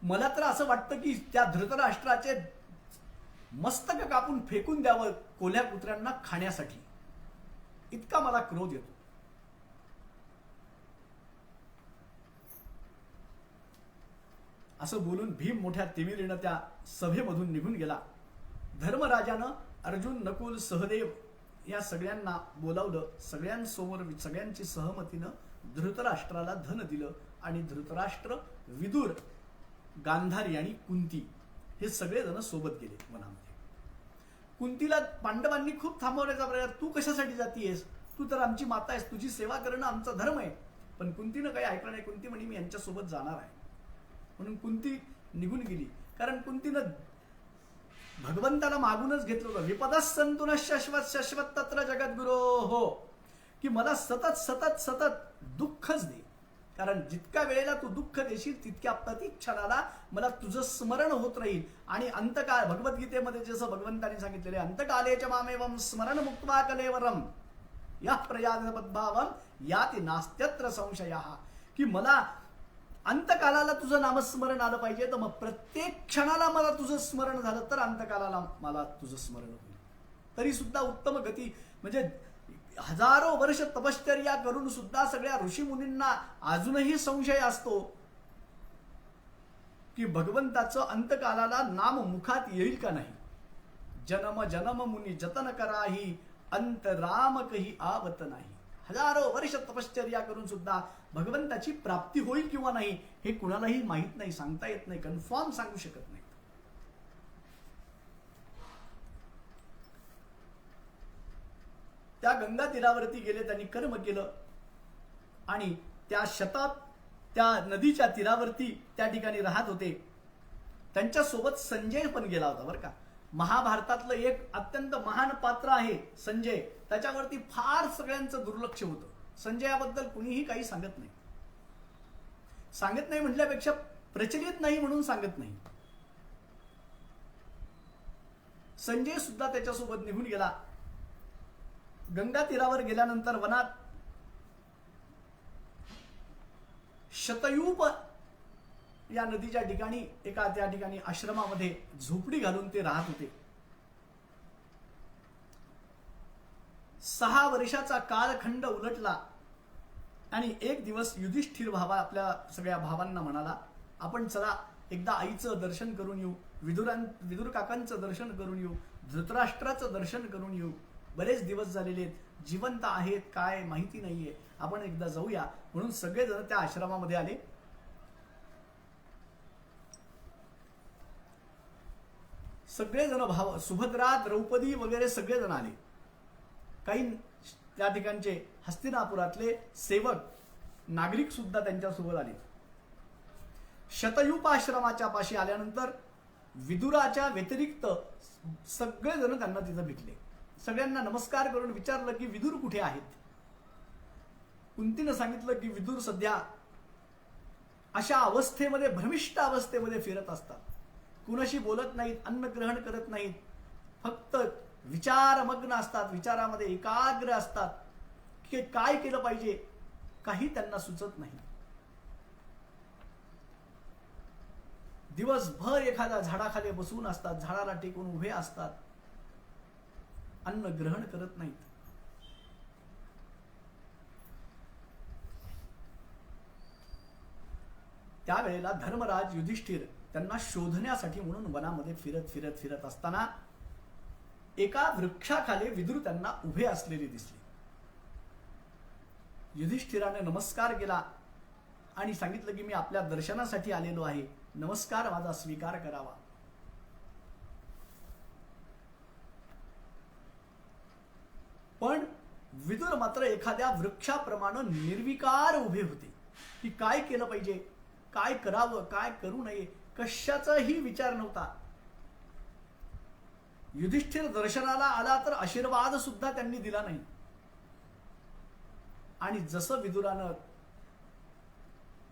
मला तर असं वाटतं की त्या धृतराष्ट्राचे मस्तक कापून फेकून द्यावं कोल्ह्या कुत्र्यांना खाण्यासाठी. इतका मला क्रोध येतो. असं बोलून भीम मोठ्या तिमिरीनं त्या सभेमधून निघून गेला. धर्मराजानं अर्जुन, नकुल, सहदेव या सगळ्यांना बोलावलं. सगळ्यांसमोर सगळ्यांची सहमतीनं धृतराष्ट्राला धन दिलं आणि धृतराष्ट्र, विदुर, गांधारी आणि कुंती हे सगळेजण सोबत गेले वनामध्ये. कुंतीला पांडवांनी खूप थांबवण्याचा प्रयत्न, तू कशासाठी जातीयेस? तू तर आमची माता आहेस, तुझी सेवा करणं आमचा धर्म आहे. पण कुंतीनं काही ऐकलं नाही. कुंती म्हणे मी यांच्यासोबत जाणार आहे. म्हणून कुंती निघून गेली. कारण कुंतीनं भगवंताला मागूनच घेतलं होतं. विपदस संतुन शाश्वत शाश्वत तत्र जगद्गुरो हो, की मला सतत सतत सतत दुःखच दे. कारण जितक्या वेळेला तू दुःख देशील तितक्या प्रतिक्षणाला मला तुझं स्मरण होत राहील. आणि अंतकाळ, भगवद्गीतेमध्ये जसं भगवंतांनी सांगितलेले, अंतकालेच मामेवम स्मरण मुक्त्वा कलेवरम या प्रयादबद्भावम याति नास्त्यत्र संशयः, की मला अंतकालाला तुझं नामस्मरण आलं पाहिजे. तर मग प्रत्येक क्षणाला मला तुझं स्मरण झालं तर अंतकालाला मला तुझं स्मरण होईल. तरी सुद्धा उत्तम गती, म्हणजे हजारो वर्ष तपश्चर्या करून सुद्धा सगळ्या ऋषीमुनींना अजूनही संशय असतो की भगवंताचं अंतकालाला नाम मुखात येईल का नाही. जन्म जन्म मुनी जतन कराही अंतराम कही आवत नाही. हजारो वर्ष तपश्चर्या करून सुद्धा भगवंताची प्राप्ती होईल किंवा नाही हे कुणालाही माहित नाही, सांगता येत नाही, कन्फर्म सांगू शकत नाही. त्या गंगा तीरावरती गेले, त्यांनी कर्म केलं आणि त्या शतात त्या नदीच्या तीरावरती त्या ठिकाणी राहत होते. त्यांच्यासोबत संजय पण गेला होता बरं का. महाभारतातलं एक अत्यंत महान पात्र आहे संजय. त्याच्यावरती फार सगळ्यांचं दुर्लक्ष होतं. संजयाबद्दल कुणीही काही सांगत नाही. सांगत नाही म्हटल्यापेक्षा प्रचलित नाही म्हणून सांगत नाही. संजय सुद्धा त्याच्यासोबत निघून गेला. गंगा तीरावर गेल्यानंतर वनात शतयूप या नदीच्या ठिकाणी एका त्या ठिकाणी आश्रमामध्ये झोपडी घालून ते राहत होते. 6 वर्षाचा कालखंड उलटला आणि एक दिवस युधिष्ठिर भावा आपल्या सगळ्या भावांना म्हणाला, आपण चला एकदा आईचं दर्शन करून येऊ, विदुर काकांचं दर्शन करून येऊ, धृतराष्ट्राचं दर्शन करून येऊ. बरेच दिवस झालेले आहेत, जिवंत आहेत काय माहिती नाहीये, आपण एकदा जाऊया. म्हणून सगळेजण त्या आश्रमामध्ये आले. सगळेजण भाव, सुभद्रा, द्रौपदी वगैरे सगळेजण आले. काही त्या ठिकाणचे हस्तिनापुरातले सेवक, नागरिक सुद्धा त्यांच्यासोबत आले. शतयूप आश्रमाच्या पाशी आल्यानंतर विदुराच्या व्यतिरिक्त सगळेजण त्यांना तिथं भेटले. सगळ्यांना नमस्कार करून विचारलं की विदुर कुठे आहेत. कुंतीनं सांगितलं की विदुर सध्या अशा अवस्थेमध्ये, भ्रमिष्ट अवस्थेमध्ये फिरत असतात. कुणाशी बोलत नाहीत, अन्न ग्रहण करत नाहीत, फक्त विचारमग्न असतात, विचारामध्ये एकाग्र असतात. की काय केलं पाहिजे काही त्यांना सुचत नाही. दिवसभर एखाद्या झाडाखाली बसून असतात, झाडाला टेकून उभे असतात, अन्न ग्रहण करत नाहीत. त्यावेळेला धर्मराज युधिष्ठिर त्यांना शोधण्यासाठी म्हणून वनामध्ये फिरत फिरत फिरत असताना एका वृक्षाखाली विदुर त्यांना उभे असलेले दिसले. युधिष्ठिराने नमस्कार केला आणि सांगितलं की मी आपल्या दर्शनासाठी आलेलो आहे, नमस्कार माझा स्वीकार करावा. विदुर मात्र एखाद्या वृक्षाप्रमाणे निर्विकार उभे होते की काय केलं पाहिजे, काय करावं, काय करू नये, कशाचाही विचार नव्हता. युधिष्ठिर दर्शनाला आला तर आशीर्वाद सुद्धा त्यांनी दिला नाही. आणि जसं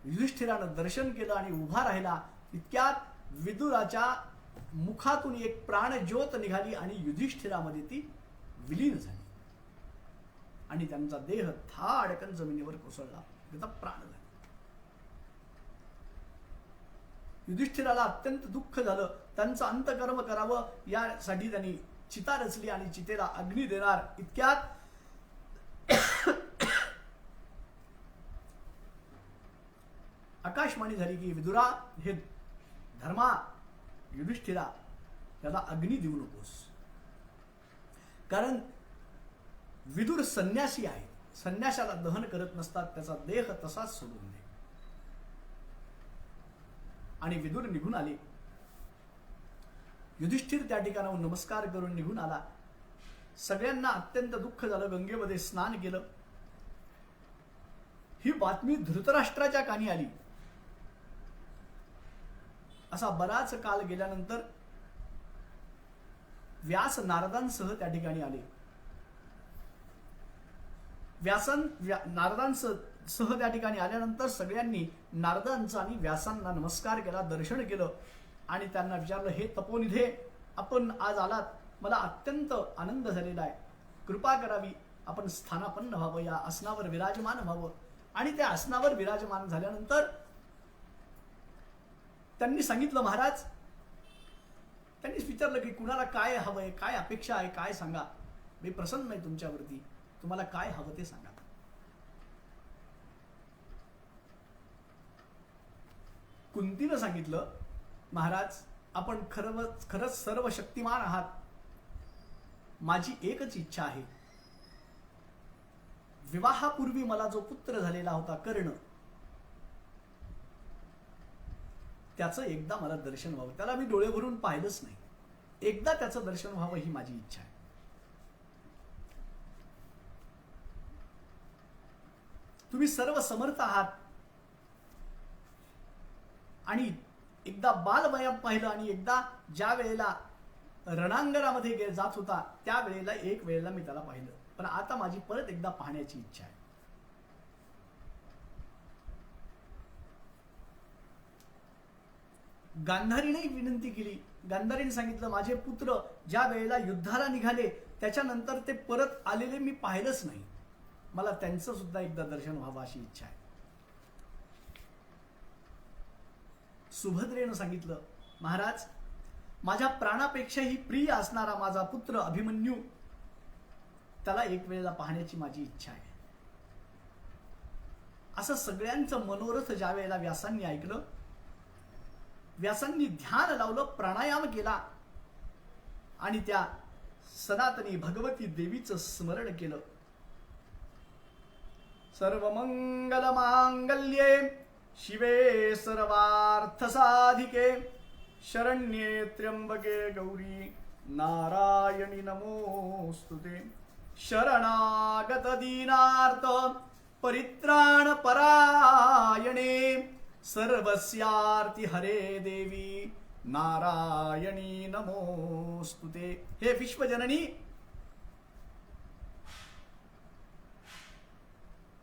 युधिष्ठिरानं दर्शन केलं आणि उभा राहिला, इतक्यात विदुराच्या मुखातून एक प्राणज्योत निघाली आणि युधिष्ठिरामध्ये ती विलीन झाली आणि त्यांचा देह धाडकन जमिनीवर कोसळला, त्याचा प्राण झाला. युधिष्ठिराला अत्यंत दुःख झालं. त्यांचं अंतकर्म करावं यासाठी त्यांनी चिता रचली आणि चितेला अग्नी देणार इतक्यात आकाशवाणी झाली की विदुरा, हे धर्मा, युधिष्ठिरा, त्याला अग्नी देऊ नकोस. कारण विदुर संन्यासी आहे, संन्यासाला दहन करत नसतात, त्याचा देह तसाच सोडून दे. आणि विदुर निघून आले. युधिष्ठिर त्या ठिकाणाहून नमस्कार करून निघून आला. सगळ्यांना अत्यंत दुःख झालं. गंगेमध्ये स्नान केलं. ही बातमी धृतराष्ट्राच्या कानी आली. असा बराच काल गेल्यानंतर व्यास नारदांसह त्या ठिकाणी आले. नारदांसह त्या ठिकाणी आल्यानंतर सगळ्यांनी नारदांचा आणि व्यासांना नमस्कार केला, दर्शन केलं आणि त्यांना विचारलं, हे तपोनिधे, आपण आज आलात, मला अत्यंत आनंद झालेला आहे, कृपा करावी, आपण स्थानापन्न व्हावं, या आसनावर विराजमान व्हावं. आणि त्या आसनावर विराजमान झाल्यानंतर त्यांनी सांगितलं, महाराज, त्यांनी विचारलं की कुणाला काय हवंय, काय अपेक्षा आहे, काय सांगा, मी प्रसन्न आहे तुमच्यावरती, तुम्हाला काय हवं ते सांगा. कुंतीनं सांगितलं, महाराज, आपण खरंच सर्व शक्तिमान आहात, माझी एकच इच्छा आहे, विवाहापूर्वी मला जो पुत्र झालेला होता कर्ण, त्याचं एकदा मला दर्शन व्हावं. त्याला मी डोळे भरून पाहिलंच नाही, एकदा त्याचं दर्शन व्हावं ही माझी इच्छा आहे. तुम्ही सर्व समर्थ आहात आणि एकदा बालवयात पाहिलं आणि एकदा ज्या वेळेला रणांगणामध्ये जात होता त्या वेळेला एक वेळेला मी त्याला पाहिलं, पण आता माझी परत एकदा पाहण्याची इच्छा आहे. गांधारीने विनंती केली. गांधारीने सांगितलं, माझे पुत्र ज्या वेळेला युद्धाला निघाले त्याच्यानंतर ते परत आलेले मी पाहिलंच नाही, मला त्यांचं सुद्धा एकदा दर्शन व्हावं अशी इच्छा आहे. सुभद्रेनं सांगितलं, महाराज, माझ्या प्राणापेक्षाही प्रिय असणारा माझा पुत्र अभिमन्यू, त्याला एक वेळेला पाहण्याची माझी इच्छा आहे. असं सगळ्यांचं मनोरथ ज्या वेळेला व्यासांनी ऐकलं, व्यासांनी ध्यान लावलं, प्राणायाम केला आणि त्या सनातनी भगवती देवीचं स्मरण केलं. सर्वमंगल मांगल्ये शिवे सर्वार्थ साधिके शरण्ये त्र्यंबके गौरी नारायणी नमोस्तुते. शरणागत दीनार्थ परित्राण परायणे सर्वस्यार्ति हरे देवी नारायणी नमोस्तुते. हे विश्वजननी,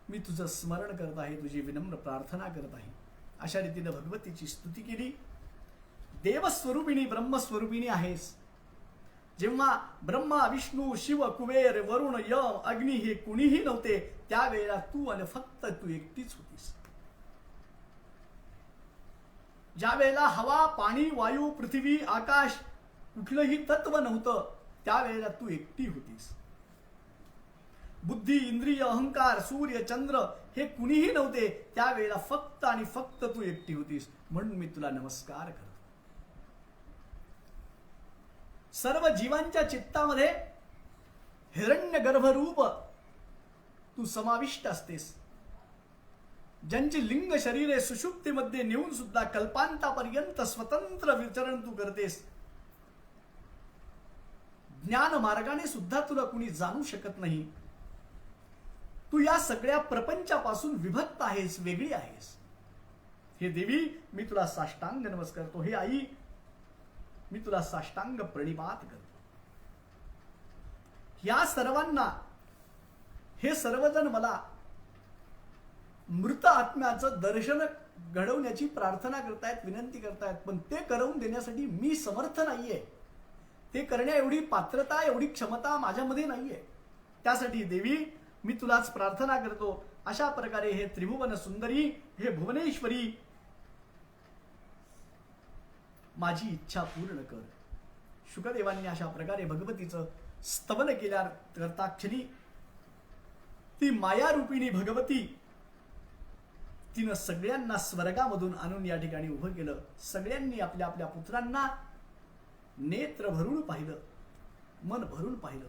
मी तुझं स्मरण करत आहे, तुझी विनम्र प्रार्थना करत आहे. अशा रीतीने भगवतीची स्तुती केली. देवस्वरूपिणी, ब्रह्मस्वरूपिणी आहेस. जेव्हा ब्रह्मा, विष्णू, शिव, कुबेर, वरुण, यम, अग्नी हे कुणीही नव्हते, त्यावेळेला तू आणि फक्त तू एकटीच होतीस. ज्या वेळेला हवा, पाणी, वायू, पृथ्वी, आकाश कुठलंही तत्व नव्हतं, त्यावेळेला तू एकटी होतीस. बुद्धी, इंद्रिय, अहंकार, सूर्य, चंद्र हे कुणीही नव्हते, त्यावेळेला फक्त आणि फक्त तू एकटी होतीस. म्हणून मी तुला नमस्कार करतो. सर्व जीवांच्या चित्तामध्ये हिरण्य गर्भरूप तू समाविष्ट असतेस. ज्यांची लिंग शरीरे सुषुप्तीमध्ये नेऊन सुद्धा कल्पांतापर्यंत स्वतंत्र विचरण तू करतेस. ज्ञान मार्गाने सुद्धा तुला कुणी जाणू शकत नाही. तू या सगळ्या प्रपंचापासून विभक्त आहेस, वेगळी आहेस. हे देवी मी तुला साष्टांग नमस्कार करतो. हे आई मी तुला साष्टांग प्रणिपात करतो. या सर्वांना, हे सर्वजण मला मृत आत्म्याचं दर्शन घडवण्याची प्रार्थना करतायत, विनंती करतायत, पण ते करवून देण्यासाठी मी समर्थ नाहीये. ते करण्या एवढी पात्रता, एवढी क्षमता माझ्यामध्ये नाहीये. त्यासाठी देवी मी तुलाच प्रार्थना करतो. अशा प्रकारे हे त्रिभुवन सुंदरी, हे भुवनेश्वरी, माझी इच्छा पूर्ण कर. शुकदेवांनी अशा प्रकारे भगवतीचं स्तवन केल्या करता क्षणी ती मायारूपिणी भगवती तिनं सगळ्यांना स्वर्गामधून आणून या ठिकाणी उभं केलं. सगळ्यांनी आपल्या आपल्या पुत्रांना नेत्र भरून पाहिलं, मन भरून पाहिलं.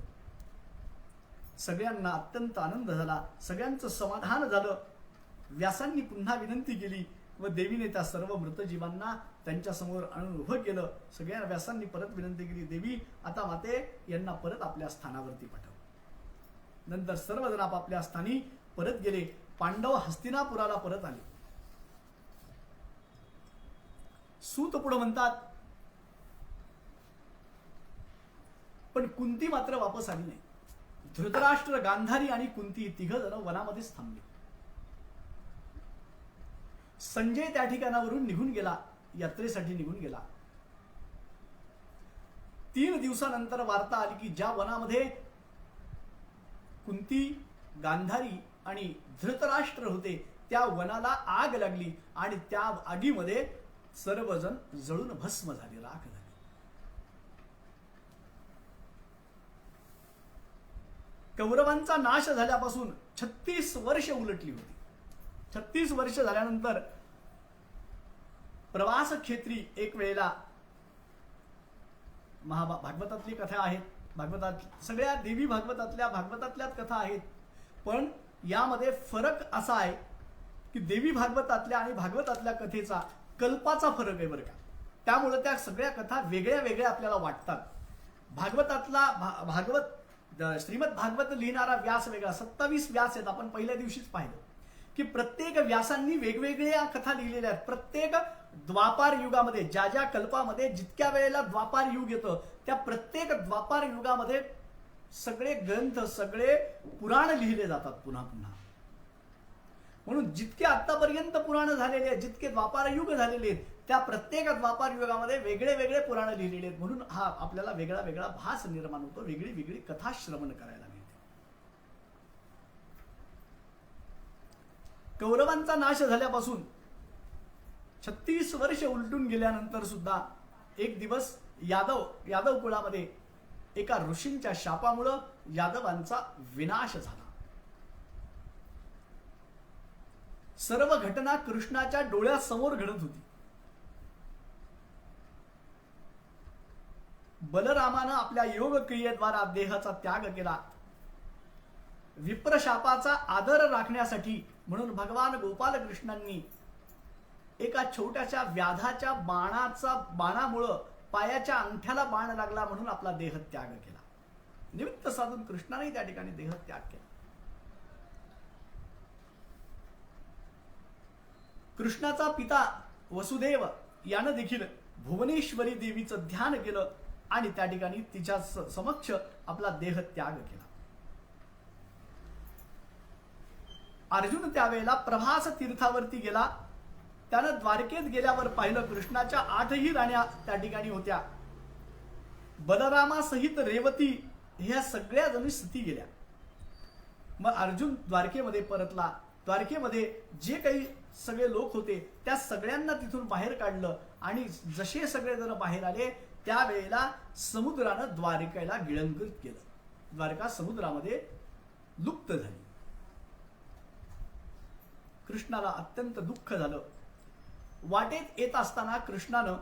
सगळ्यांना अत्यंत आनंद झाला, सगळ्यांचं समाधान झालं. व्यासांनी पुन्हा विनंती केली व देवीने त्या सर्व मृतजीवांना त्यांच्या समोर आणून उभं केलं. सगळ्या व्यासांनी परत विनंती केली, देवी आता माते यांना परत आपल्या स्थानावरती पाठव. नंतर सर्वजण आपापल्या स्थानी परत गेले. पांडव हस्तिनापुराला परत आले. सूत पुढे म्हणतात, पण कुंती मात्र वापस आली नाही. धृतराष्ट्र, गांधारी आणि कुंती तिघ जण वनामध्येच थांबले. संजय त्या ठिकाणावरून निघून गेला, यात्रेसाठी निघून गेला. 3 दिवसानंतर वार्ता आली की ज्या वनामध्ये कुंती, गांधारी आणि धृतराष्ट्र होते त्या वनाला आग लागली आणि त्या आगीमध्ये सर्वजण जळून भस्म झाले, राख झाले. कौरवांचा नाश झाल्यापासून 36 वर्ष उलटली होती. 36 वर्ष झाल्यानंतर प्रवास क्षेत्री एक वेळेला भागवतातली कथा आहेत, भागवतात सगळ्या देवी भागवतातल्याच कथा आहेत. पण यामध्ये फरक असा आहे की देवी भागवतातल्या आणि भागवतातल्या कथेचा कल्पाचा फरक आहे बरं का. त्यामुळे त्या सगळ्या कथा वेगळ्या वेगळ्या आपल्याला वाटतात. भागवत श्रीमद भागवत लिहिणारा व्यास वेगळा, 27 व्यास आहेत. आपण पहिल्या दिवशीच पाहिलं की प्रत्येक व्यासांनी वेगवेगळ्या कथा लिहिलेल्या आहेत. प्रत्येक द्वापार युगामध्ये ज्या ज्या कल्पामध्ये जितक्या वेळेला द्वापार युग येतं त्या प्रत्येक द्वापार युगामध्ये सगळे ग्रंथ, सगळे पुराण लिहिले जातात पुन्हा पुन्हा. म्हणून जितके आतापर्यंत पुराण झालेले आहेत, जितके द्वापार युग झालेले आहेत, त्या प्रत्येक द्वापार युगामध्ये वेगळे वेगळे पुराण लिहिलेले आहेत. म्हणून हा आपल्याला वेगळा वेगळा भास निर्माण होतो, वेगळी वेगळी कथा श्रवण करायला मिळते. कौरवांचा नाश झाल्यापासून 36 वर्ष उलटून गेल्यानंतर सुद्धा एक दिवस यादव कुळामध्ये एका ऋषींच्या शापामुळं यादवांचा विनाश झाला. सर्व घटना कृष्णाच्या डोळ्यासमोर घडत होती. बलरामानं आपल्या योग क्रियेद्वारा देहाचा त्याग केला. विप्रशापाचा आदर राखण्यासाठी म्हणून भगवान गोपाल कृष्णांनी एका छोट्याशा व्याधाच्या बाणामुळं पायाच्या अंगठ्याला बाण लागला म्हणून आपला देहत्याग केला. निमित्त साधून कृष्णाने त्या ठिकाणी देहत्याग केला. कृष्णाचा पिता वसुदेव यानं देखील भुवनेश्वरी देवीचं ध्यान केलं आणि त्या ठिकाणी तिच्या समक्ष आपला देहत्याग केला. अर्जुन त्यावेळेला प्रभास तीर्थावरती गेला. त्यानं द्वारकेत गेल्यावर पाहिलं कृष्णाच्या 8ही राण्या त्या ठिकाणी होत्या. बलरामासहित रेवती ह्या सगळ्या जणी सती गेल्या. मग अर्जुन द्वारकेमध्ये परतला. द्वारकेमध्ये जे काही सगळे लोक होते त्या सगळ्यांना तिथून बाहेर काढलं आणि जसे सगळे जण बाहेर आले त्यावेळेला समुद्रानं द्वारकेला गिळंकृत केलं. द्वारका समुद्रामध्ये लुप्त झाली. कृष्णाला अत्यंत दुःख झालं. वाटेत येत असताना कृष्णानं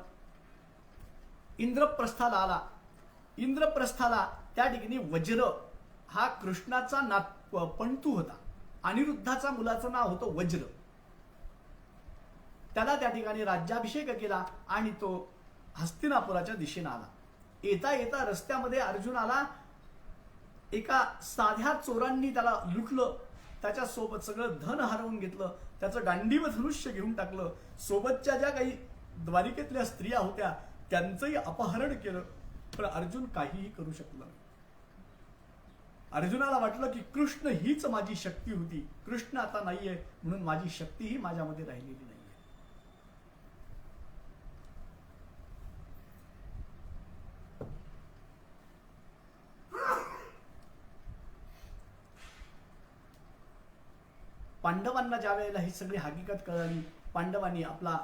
इंद्रप्रस्थाला आला. इंद्रप्रस्थाला त्या ठिकाणी वज्र हा कृष्णाचा पंतू होता. अनिरुद्धाचा मुलाचं नाव होतं वज्र. त्याला त्या ठिकाणी राज्याभिषेक केला आणि तो हस्तिनापुराच्या दिशेने आला. येता येता रस्त्यामध्ये अर्जुनाला एका साध्या चोरांनी त्याला लुटलं त्याच्या सोबत सगळं धन हरवून घेतलं, त्याचं गांडीव धनुष्य घेऊन टाकलं, सोबतच्या ज्या काही द्वारिकेतल्या स्त्रिया होत्या त्यांचंही अपहरण केलं, पण अर्जुन काहीही करू शकला नाही. अर्जुनाला वाटलं की कृष्ण हीच माझी शक्ती होती, कृष्ण आता नाहीये म्हणून माझी शक्तीही माझ्यामध्ये राहिलेली नाहीये. पांडवांना ज्या वेळेला ही सगळी हकीकत कळली, पांडवांनी आपला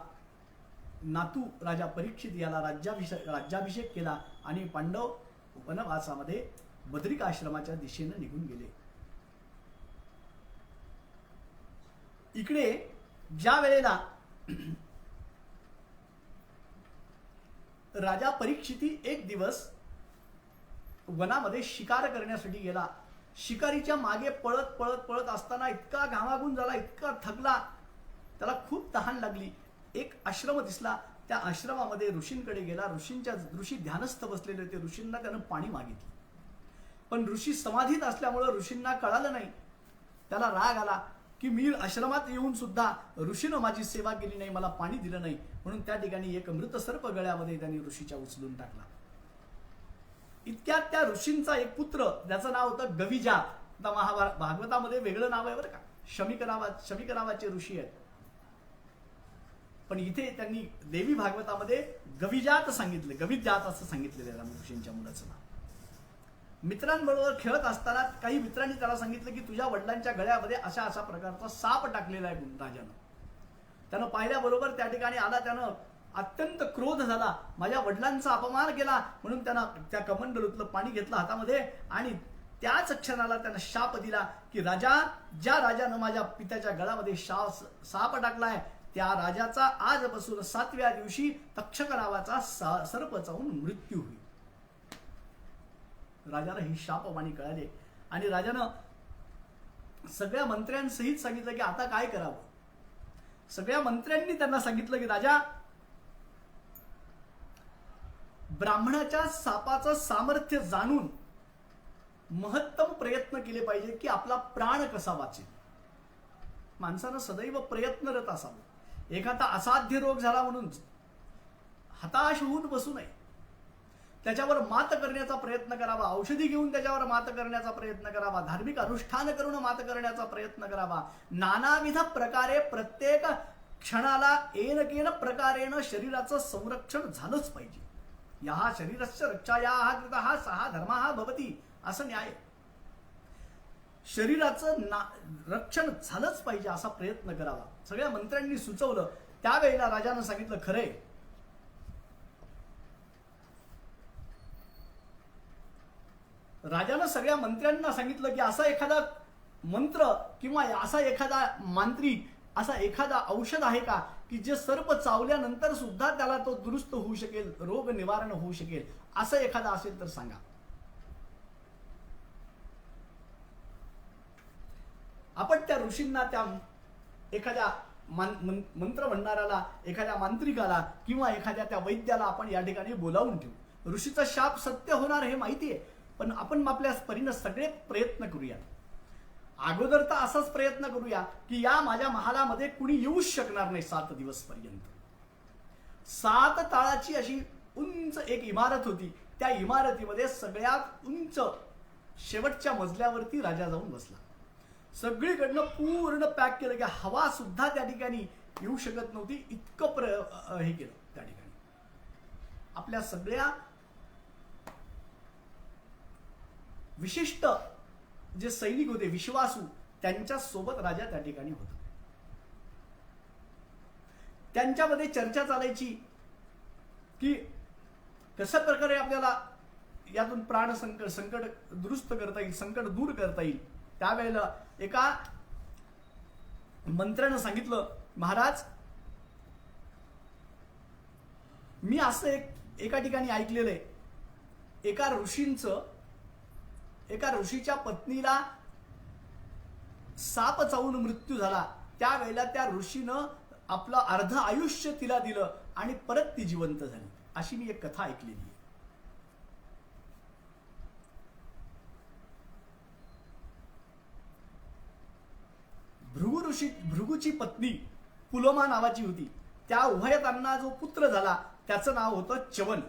नातू राजा परीक्षित याला राज्याभिषेक केला आणि पांडव वनवासामध्ये बद्रिक आश्रमाच्या दिशेने निघून गेले. इकडे ज्या वेळेला राजा परीक्षिती एक दिवस वनामध्ये शिकार करण्यासाठी गेला. शिकारीच्या मागे पळत पळत पळत असताना इतका घामाघूम झाला, इतका थकला, त्याला खूप तहान लागली. एक आश्रम दिसला, त्या आश्रमामध्ये ऋषींकडे गेला. ऋषी ध्यानस्थ बसलेले होते. ऋषींना त्यानं पाणी मागितलं, पण ऋषी समाधीत असल्यामुळं ऋषींना कळालं नाही. त्याला राग आला की मी आश्रमात येऊन सुद्धा ऋषीनं माझी सेवा केली नाही, मला पाणी दिलं नाही, म्हणून त्या ठिकाणी एक मृत सर्प गळ्यामध्ये त्यांनी ऋषीच्या उचलून टाकला. इतक्यात त्या ऋषींचा एक पुत्र, ज्याचं नाव होतं गविजात, आता भागवतामध्ये वेगळं नाव आहे बरं का, शमिक नावाचे ऋषी आहेत, पण इथे त्यांनी देवी भागवतामध्ये गविजात सांगितले, गविजात असं सांगितलेलं आहे ऋषींच्या मुलाचं नाव. मित्रांबरोबर खेळत असताना काही मित्रांनी त्याला सांगितलं की तुझ्या वडिलांच्या गळ्यामध्ये अशा अशा प्रकारचा साप टाकलेला आहे राजानं. त्यानं पाहिल्याबरोबर त्या ठिकाणी आला, त्यानं अत्यंत क्रोध झाला, माझ्या वडिलांचा अपमान केला, म्हणून त्यानं त्या कमंडलूतलं पाणी घेतलं हातामध्ये आणि त्याच क्षणाला त्यानं शाप दिला की ज्या राजानं माझ्या पित्याच्या गळामध्ये साप टाकलाय त्या राजाचा आजपासून 7व्या दिवशी तक्षक नावाचा सर्प चावून मृत्यू होईल. राजाला ही शापवाणी कळाले आणि राजानं सगळ्या मंत्र्यांसहित सांगितलं की आता काय करावं. सगळ्या मंत्र्यांनी त्यांना सांगितलं की राजा, ब्राह्मणाच्या सापाचं सामर्थ्य जाणून महत्तम प्रयत्न केले पाहिजे की आपला प्राण कसा वाचेल. माणसानं सदैव प्रयत्नरत असावं. एखादा असाध्य रोग झाला म्हणून हताश होऊन बसू नये, त्याच्यावर मात करण्याचा प्रयत्न करावा, औषधी घेऊन त्याच्यावर मात करण्याचा प्रयत्न करावा, धार्मिक अनुष्ठान करून मात करण्याचा प्रयत्न करावा. नानाविध प्रकारे प्रत्येक क्षणाला एनकेन प्रकारेण शरीराचं संरक्षण झालंच पाहिजे. या शरीरस्य रक्षाया कृतः सहा धर्मः भवति, असं न्याय. शरीराचं रक्षण झालंच पाहिजे असा प्रयत्न करावा. सगळ्या मंत्र्यांनी सुचवलं. त्यावेळेला राजानं सांगितलं खरंय, राजानं सगळ्या मंत्र्यांना सांगितलं की असा एखादा मंत्र किंवा असा एखादा मांत्रिक, असा एखादा औषध आहे का की जे सर्प चावल्यानंतर सुद्धा त्याला तो दुरुस्त होऊ शकेल, रोग निवारण होऊ शकेल, असं एखादा असेल तर सांगा. आपण त्या ऋषींना, त्या एखाद्या मंत्र म्हणणाऱ्याला, एखाद्या मांत्रिकाला किंवा एखाद्या त्या वैद्याला आपण या ठिकाणी बोलावून ठेवू. ऋषीचा शाप सत्य होणार हे माहिती आहे, पण आपण आपल्या परीने सगळे प्रयत्न करूया. अगोदर तर असाच प्रयत्न करूया की या माझ्या महालामध्ये कुणी येऊच शकणार नाही 7 दिवस पर्यंत. 7 ताळाची अशी उंच एक इमारत होती. त्या इमारतीमध्ये सगळ्यात उंच शेवटच्या मजल्यावरती राजा जाऊन बसला. सगळीकडनं पूर्ण पॅक केलं की हवा सुद्धा त्या ठिकाणी येऊ शकत नव्हती, इतकं हे केलं. त्या ठिकाणी आपल्या सगळ्या विशिष्ट जे सैनिक होते, विश्वासू, त्यांच्या सोबत राजा त्या ठिकाणी होता. त्यांच्यामध्ये चर्चा चालायची की कशा प्रकारे आपल्याला यातून प्राण संकट दुरुस्त करता येईल, संकट दूर करता येईल. त्यावेळेला एका मंत्र्यानं सांगितलं, महाराज, मी असं एका ठिकाणी ऐकलेलं आहे, एका ऋषीच्या पत्नीला साप चावून मृत्यू झाला. त्यावेळेला त्या ऋषीनं आपलं अर्ध आयुष्य तिला दिलं आणि परत ती जिवंत झाली, अशी मी एक कथा ऐकलेली आहे. भृगूची पत्नी पुलोमा नावाची होती. त्या उभयतांना जो पुत्र झाला त्याचं नाव होतं च्यवन.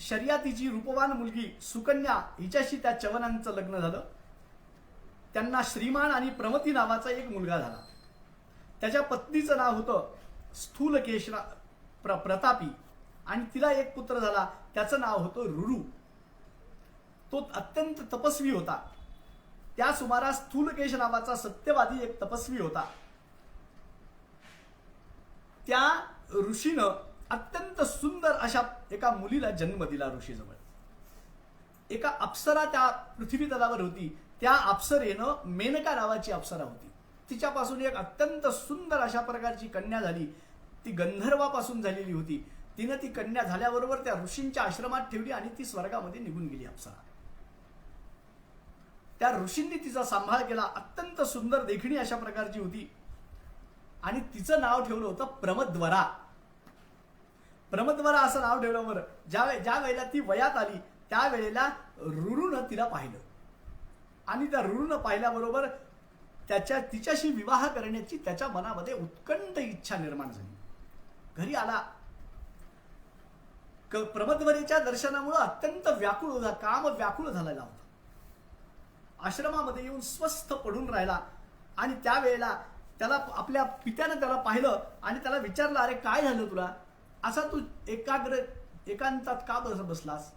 शर्यातीची रूपवान मुलगी सुकन्या हिच्याशी त्या च्यवनांचं लग्न झालं. त्यांना श्रीमान आणि प्रमती नावाचा एक मुलगा झाला. त्याच्या पत्नीचं नाव होतं स्थूलकेश प्रतापी आणि तिला एक पुत्र झाला. त्याचं नाव होतं रुरु. तो अत्यंत तपस्वी होता. त्या सुमारास स्थूलकेश नावाचा सत्यवादी एक तपस्वी होता. त्या ऋषीनं अत्यंत सुंदर अशा एका मुलीला जन्म दिला ऋषीजवळ. एका अप्सरा त्या पृथ्वी तलावर होती. त्या अप्सरेनं मेनका नावाची अप्सरा होती. तिच्यापासून एक अत्यंत सुंदर अशा प्रकारची कन्या झाली. ती गंधर्वापासून झालेली होती. तिनं ती कन्या झाल्याबरोबर त्या ऋषींच्या आश्रमात ठेवली आणि ती स्वर्गामध्ये निघून गेली अप्सरा. त्या ऋषींनी तिचा सांभाळ केला. अत्यंत सुंदर देखणी अशा प्रकारची होती आणि तिचं नाव ठेवलं होतं प्रमद्वरा. प्रमद्वरा असं नाव ठेवल्यावर ज्या वेळेला ती वयात आली त्यावेळेला रुरुनं तिला पाहिलं आणि त्या रुरुनं पाहिल्याबरोबर तिच्याशी विवाह करण्याची त्याच्या मनामध्ये उत्कंठ इच्छा निर्माण झाली. घरी आला. प्रमद्वरेच्या दर्शनामुळे अत्यंत व्याकुळ होता. काम व्याकुळ झालेला होता. आश्रमामध्ये येऊन स्वस्थ पडून राहिला आणि त्यावेळेला त्याला आपल्या पित्यानं त्याला पाहिलं आणि त्याला विचारलं, अरे काय झालं तुला? असा तू एकांतात का बसलास?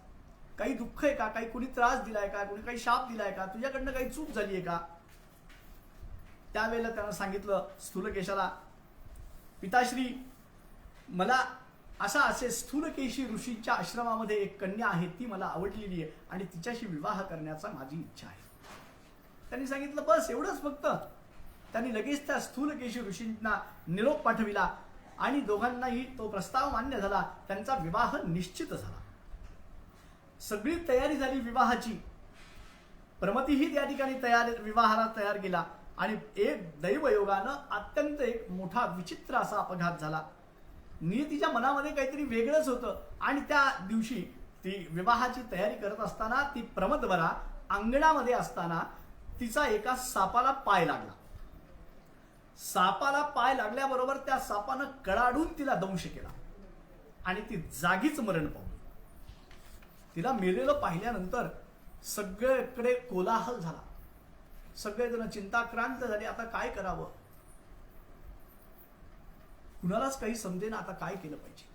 काही दुःख आहे का? काही कुणी त्रास दिलाय का? कुणी काही शाप दिलाय का? तुझ्याकडनं काही चूक झाली आहे का? त्यावेळेला त्यानं सांगितलं स्थूलकेशाला, पिताश्री मला असे स्थूलकेशी ऋषींच्या आश्रमामध्ये एक कन्या आहे, ती मला आवडलेली आहे आणि तिच्याशी विवाह करण्याचा माझी इच्छा आहे. त्यांनी सांगितलं बस एवढंच फक्त. त्यांनी लगेच त्या स्थूलकेशी ऋषींना निरोप पाठविला आणि दोघांनाही तो प्रस्ताव मान्य झाला. त्यांचा विवाह निश्चित झाला. सगळी तयारी झाली विवाहाची. प्रमतीही त्या ठिकाणी विवाहाला तयार केला आणि एक दैवयोगानं अत्यंत एक मोठा विचित्र असा अपघात झाला. नियतीच्या मनामध्ये काहीतरी वेगळंच होतं आणि त्या दिवशी ती विवाहाची तयारी करत असताना ती प्रमद्वरा अंगणामध्ये असताना तिचा एका सापाला पाय लागला. सापाला पाय लागल्याबरोबर त्या सापानं कडाडून तिला दंश केला आणि ती जागीच मरण पावली. तिला मेलेलं पाहिल्यानंतर सगळीकडे कोलाहल झाला. सगळेजण चिंताक्रांत झाले. आता काय करावं? कुणालाच काही समजेना आता काय केलं पाहिजे.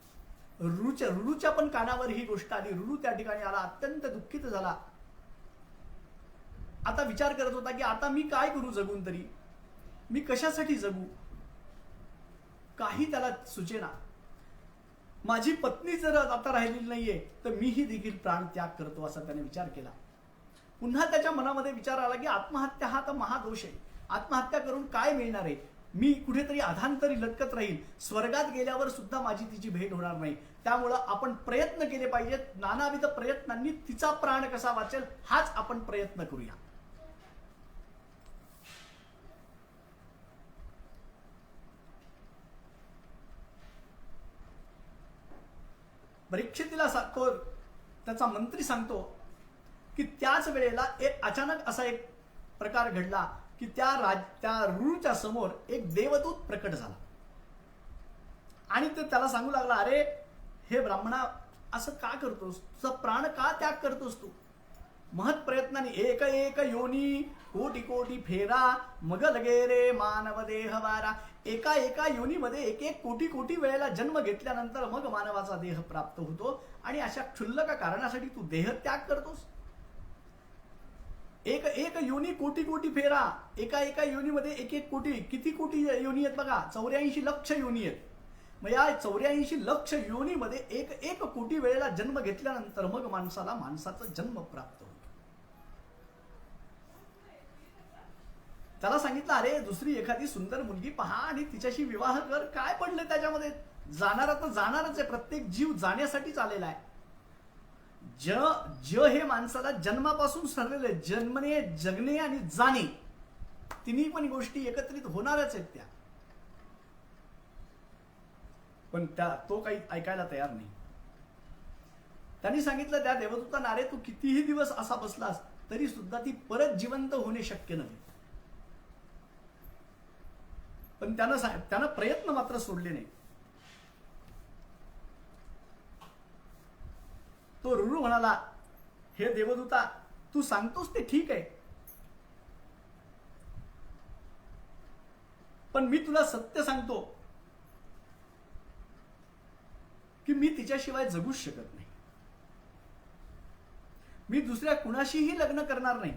रुरुच्या पण कानावर ही गोष्ट आली. रुरु त्या ठिकाणी आला, अत्यंत दुःखित झाला. आता विचार करत होता की आता मी काय करू जगून तरी? मी कशासाठी जगू? काही त्याला सुचेना. माझी पत्नी जर आता राहिलेली नाहीये तर मीही देखील प्राण त्याग करतो असा त्याने विचार केला. पुन्हा त्याच्या मनामध्ये विचार आला की आत्महत्या हा तर महादोष आहे. आत्महत्या करून काय मिळणार आहे? मी कुठेतरी अधांतरी लटकत राहील. स्वर्गात गेल्यावर सुद्धा माझी तिची भेट होणार नाही. त्यामुळं आपण प्रयत्न केले पाहिजेत. नानाविध प्रयत्नांनी तिचा प्राण कसा वाचेल हाच आपण प्रयत्न करूया. परीक्षितीला सांगतो, त्याचा मंत्री सांगतो की त्याच वेळेला एक अचानक असा एक प्रकार घडला की त्या रुरुच्या समोर एक देवदूत प्रकट झाला आणि तो त्याला सांगू लागला, अरे हे ब्राह्मणा, असं का करतोस? तुझा प्राण का त्याग करतोस तू? महत प्रयत्नाने एक एक योनी कोटी कोटी फेरा मग लगे रे मानव देह वारा. एका एका योनीमध्ये एक एक कोटी कोटी वेळेला जन्म घेतल्यानंतर मग मानवाचा देह प्राप्त होतो आणि अशा क्षुल्लक कारणासाठी तू देह त्याग करतोस. एक एक योनी कोटी कोटी फेरा. एका एका योनीमध्ये एक एक कोटी, किती कोटी योनी आहेत बघा? 84 लक्ष योनी आहेत. मग या 84 लक्ष योनीमध्ये एक एक कोटी वेळेला जन्म घेतल्यानंतर मग माणसाचा जन्म प्राप्त होतो. त्याला सांगितलं, अरे दुसरी एखादी सुंदर मुलगी पहा आणि तिच्याशी विवाह कर. काय पडलं त्याच्यामध्ये? जाणारा तर जाणारच आहे. प्रत्येक जीव जाण्यासाठीच आलेला आहे. हे माणसाला जन्मापासून ठरलेलं आहे. जन्मणे, जगणे आणि जाणे, तिन्ही पण गोष्टी एकत्रित होणारच आहेत त्या. पण तो काही ऐकायला तयार नाही. त्यांनी सांगितलं त्या देवदूतांना, अरे तू कितीही दिवस असा बसलास तरी सुद्धा ती परत जिवंत होणे शक्य नव्हे. पण त्यानं प्रयत्न मात्र सोडले नाही. तो रुरू म्हणाला, हे देवदूता, तू सांगतोस ते ठीक आहे, पण मी तुला सत्य सांगतो की मी तिच्याशिवाय जगूच शकत नाही. मी दुसऱ्या कुणाशीही लग्न करणार नाही.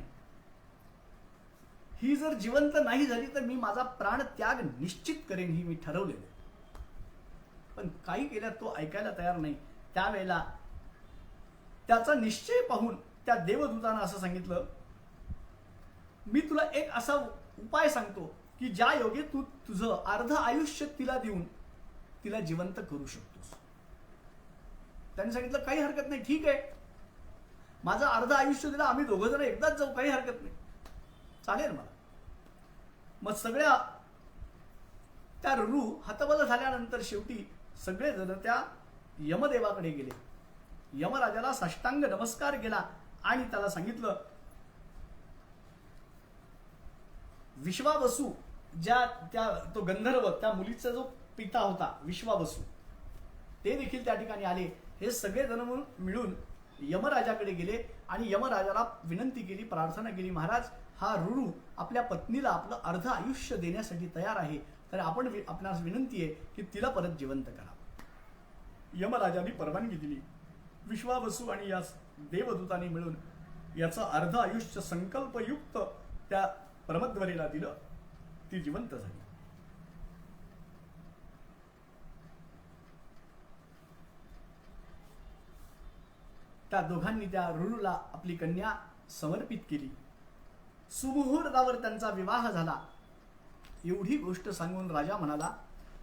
ही जर जिवंत नाही झाली तर मी माझा प्राण त्याग निश्चित करेन, ही मी ठरवलेलं. पण काही केल्यात तो ऐकायला तयार नाही. त्यावेळेला त्याचा निश्चय पाहून त्या देवदूतानं असं सांगितलं, मी तुला एक असा उपाय सांगतो की ज्या योगे तू तुझं अर्ध आयुष्य तिला देऊन तिला जिवंत करू शकतोस. त्यांनी सांगितलं, काही हरकत नाही, ठीक आहे, माझं अर्ध आयुष्य दिलं, आम्ही दोघं जण एकदाच जाऊ, काही हरकत नाही, चालेल मला. मग सगळ्या त्या रुरू हतबल झाल्यानंतर शेवटी सगळे जण त्या यमदेवाकडे गेले. यमराजाला साष्टांग नमस्कार केला आणि त्याला सांगितलं, विश्वावसू तो गंधर्व, त्या मुलीचा जो पिता होता विश्वावसू, ते देखील त्या ठिकाणी आले. हे सगळे जण मिळून यमराजाकडे गेले आणि यमराजाला विनंती केली, प्रार्थना केली, महाराज, हा रुरू आपल्या पत्नीला आपलं अर्ध आयुष्य देण्यासाठी तयार आहे, तर आपणास विनंती आहे की तिला परत जिवंत करा. यमराजाने परवानगी दिली. विश्वावसू आणि या देवदूताने मिळून याचं अर्ध आयुष्य संकल्पयुक्त त्या परमध्वरीला दिलं. ती जिवंत झाली. त्या दोघांनी त्या रुरूला आपली कन्या समर्पित केली. सुमुहूर्तावर त्यांचा विवाह झाला. एवढी गोष्ट सांगून राजा म्हणाला,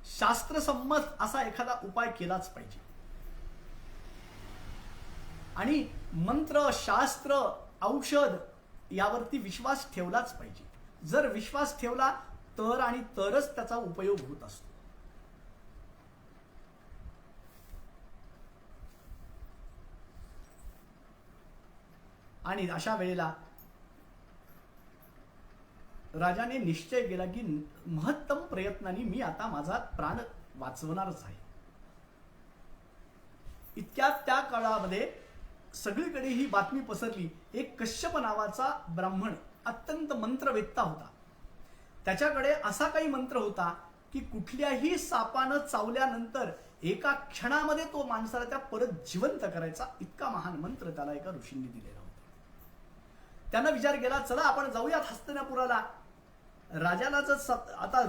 शास्त्रसंमत असा एखादा उपाय केलाच पाहिजे आणि मंत्र, शास्त्र, औषध यावरती विश्वास ठेवलाच पाहिजे. जर विश्वास ठेवला तर आणि तरच त्याचा उपयोग होत असतो. आणि अशा वेळेला राजाने निश्चय केला की महत्तम प्रयत्नांनी मी आता माझा प्राण वाचवणारच आहे. इतक्यात त्या काळामध्ये सगळीकडे ही बातमी पसरली. एक कश्यप नावाचा ब्राह्मण अत्यंत मंत्रवेत्ता होता. त्याच्याकडे असा काही मंत्र होता की कुठल्याही सापानं चावल्यानंतर एका क्षणामध्ये तो माणसाला त्या परत जिवंत करायचा. इतका महान मंत्र त्याला एका ऋषींनी दिलेला होता. त्यानं विचार केला, चला आपण जाऊयात हस्तिनापुराला. राजाला जर आता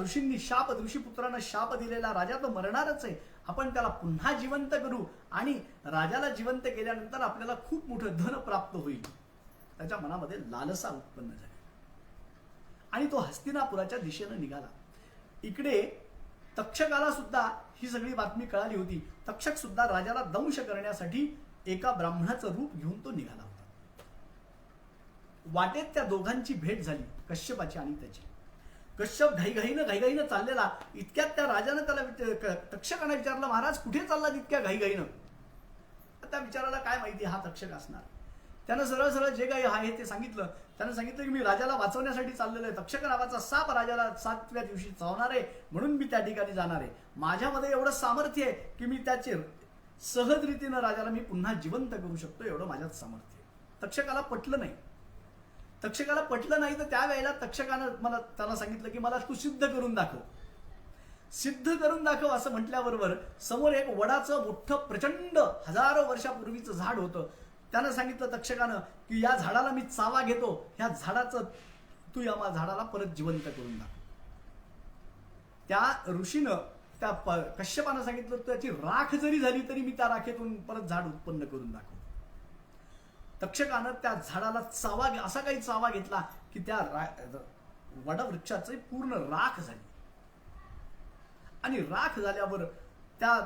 ऋषीपुत्रानं शाप दिलेला, राजा तो मरणारच आहे, आपण त्याला पुन्हा जिवंत करू आणि राजाला जिवंत केल्यानंतर आपल्याला खूप मोठं धन प्राप्त होईल. त्याच्या मनामध्ये लालसा उत्पन्न झाली आणि तो हस्तिनापुराच्या दिशेनं निघाला. इकडे तक्षकाला सुद्धा ही सगळी बातमी कळाली होती. तक्षक सुद्धा राजाला दंश करण्यासाठी एका ब्राह्मणाचं रूप घेऊन तो निघाला होता. वाटेत त्या दोघांची भेट झाली, कश्यपाची आणि त्याची. कश्यप घाईघाईनं चाललेला. इतक्यात त्या राजानं त्याला तक्षकाने विचारलं, महाराज कुठे चाललात इतक्या घाईघाईनं? त्या विचाराला काय माहिती हा तक्षक असणार. त्यानं सरळ सरळ जे काही आहे ते सांगितलं. त्यानं सांगितलं की मी राजाला वाचवण्यासाठी चाललेलो आहे. तक्षक नावाचा साप राजाला 7व्या दिवशी चावणार आहे, म्हणून मी त्या ठिकाणी जाणार आहे. माझ्यामध्ये एवढं सामर्थ्य आहे की मी त्याचे सहज रीतीनं राजाला मी पुन्हा जिवंत करू शकतो, एवढं माझ्यात सामर्थ्य आहे. तक्षकाला पटलं नाही. तर त्यावेळेला तक्षकानं त्याला सांगितलं की मला तू सिद्ध करून दाखव असं म्हटल्याबरोबर समोर एक वडाचं मोठं प्रचंड हजारो वर्षापूर्वीचं झाड होतं. त्यानं सांगितलं तक्षकानं की या झाडाला मी चावा घेतो, ह्या झाडाचं तू या झाडाला परत जिवंत करून दाखव. त्या ऋषीनं त्या कश्यपानं सांगितलं, त्याची राख जरी झाली तरी मी त्या राखेतून परत झाड उत्पन्न करून दाखव. तक्षकानं त्या झाडाला असा काही चावा घेतला की त्या वडवृक्षाची पूर्ण राख झाली. आणि राख झाल्यावर त्या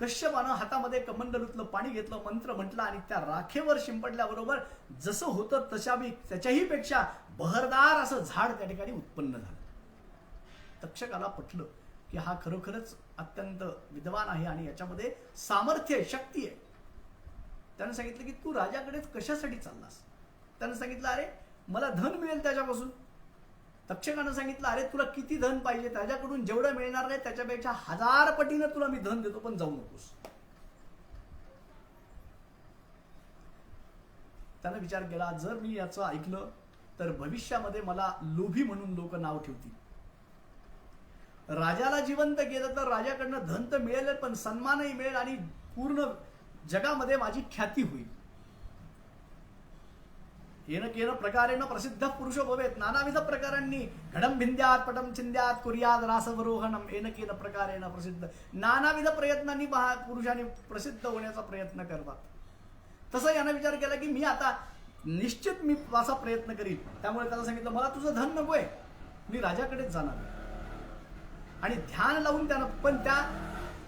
कश्यपानं हातामध्ये कमंडलूतलं पाणी घेतलं, मंत्र म्हटलं आणि त्या राखेवर शिंपडल्याबरोबर जसं होतं त्याच्याही पेक्षा बहरदार असं झाड त्या ठिकाणी उत्पन्न झालं. तक्षकाला पटलं की हा खरोखरच अत्यंत विद्वान आहे आणि याच्यामध्ये सामर्थ्य आहे, शक्ती आहे. त्यानं सांगितलं की तू राजाकडे कशासाठी चाललास? त्यानं सांगितलं, अरे मला धन मिळेल त्याच्यापासून. तक्षकानं सांगितलं, अरे तुला किती धन पाहिजे, त्याच्याकडून जेवढं मिळणार नाही त्याच्यापेक्षा 1000 पटीनं तुला मी धन देतो, पण जाऊ नकोस. त्यानं विचार केला, जर मी याचं ऐकलं तर भविष्यामध्ये मला लोभी म्हणून लोक नाव ठेवतील. राजाला जिवंत केलं तर राजाकडनं धन तर मिळेल, पण सन्मानही मिळेल आणि पूर्ण जगामध्ये माझी ख्याती होईल. येन केन प्रकारेण प्रसिद्ध पुरुष भवेत, नानाविध प्रकारांनी घडम भिंद्यात पटम चिंद्यात कुर्यात रासवरोहणम, येन केन प्रकारेण प्रसिद्ध, नानाविध प्रयत्नांनी पुरुषांनी प्रसिद्ध होण्याचा प्रयत्न करतात. तसं यानं विचार केला की मी आता निश्चित मी असा प्रयत्न करीन. त्यामुळे त्याला सांगितलं, मला तुझं धन नकोय, मी राजाकडेच जाणार. आणि ध्यान लावून त्यानं, पण त्या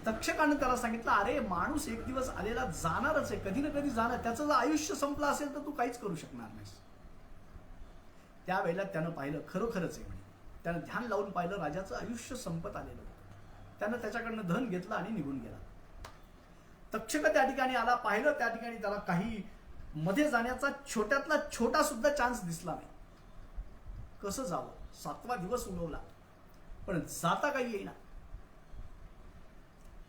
तक्षकानं त्याला सांगितलं, अरे माणूस एक दिवस आलेला जाणारच आहे, कधी ना कधी जाणार, त्याचं जर आयुष्य संपलं असेल तर तू काहीच करू शकणार नाहीस. त्यावेळेला त्यानं पाहिलं, खरोखरच आहे म्हणे. त्यानं ध्यान लावून पाहिलं, राजाचं आयुष्य संपत आलेलं होतं. त्यानं त्याच्याकडनं धन घेतलं आणि निघून गेला. तक्षक त्या ठिकाणी आला, पाहिलं त्या ठिकाणी त्याला काही मध्ये जाण्याचा छोट्यातला छोटा सुद्धा चान्स दिसला नाही. कसं जावं, 7वा दिवस उगवला पण जाता काही येईना.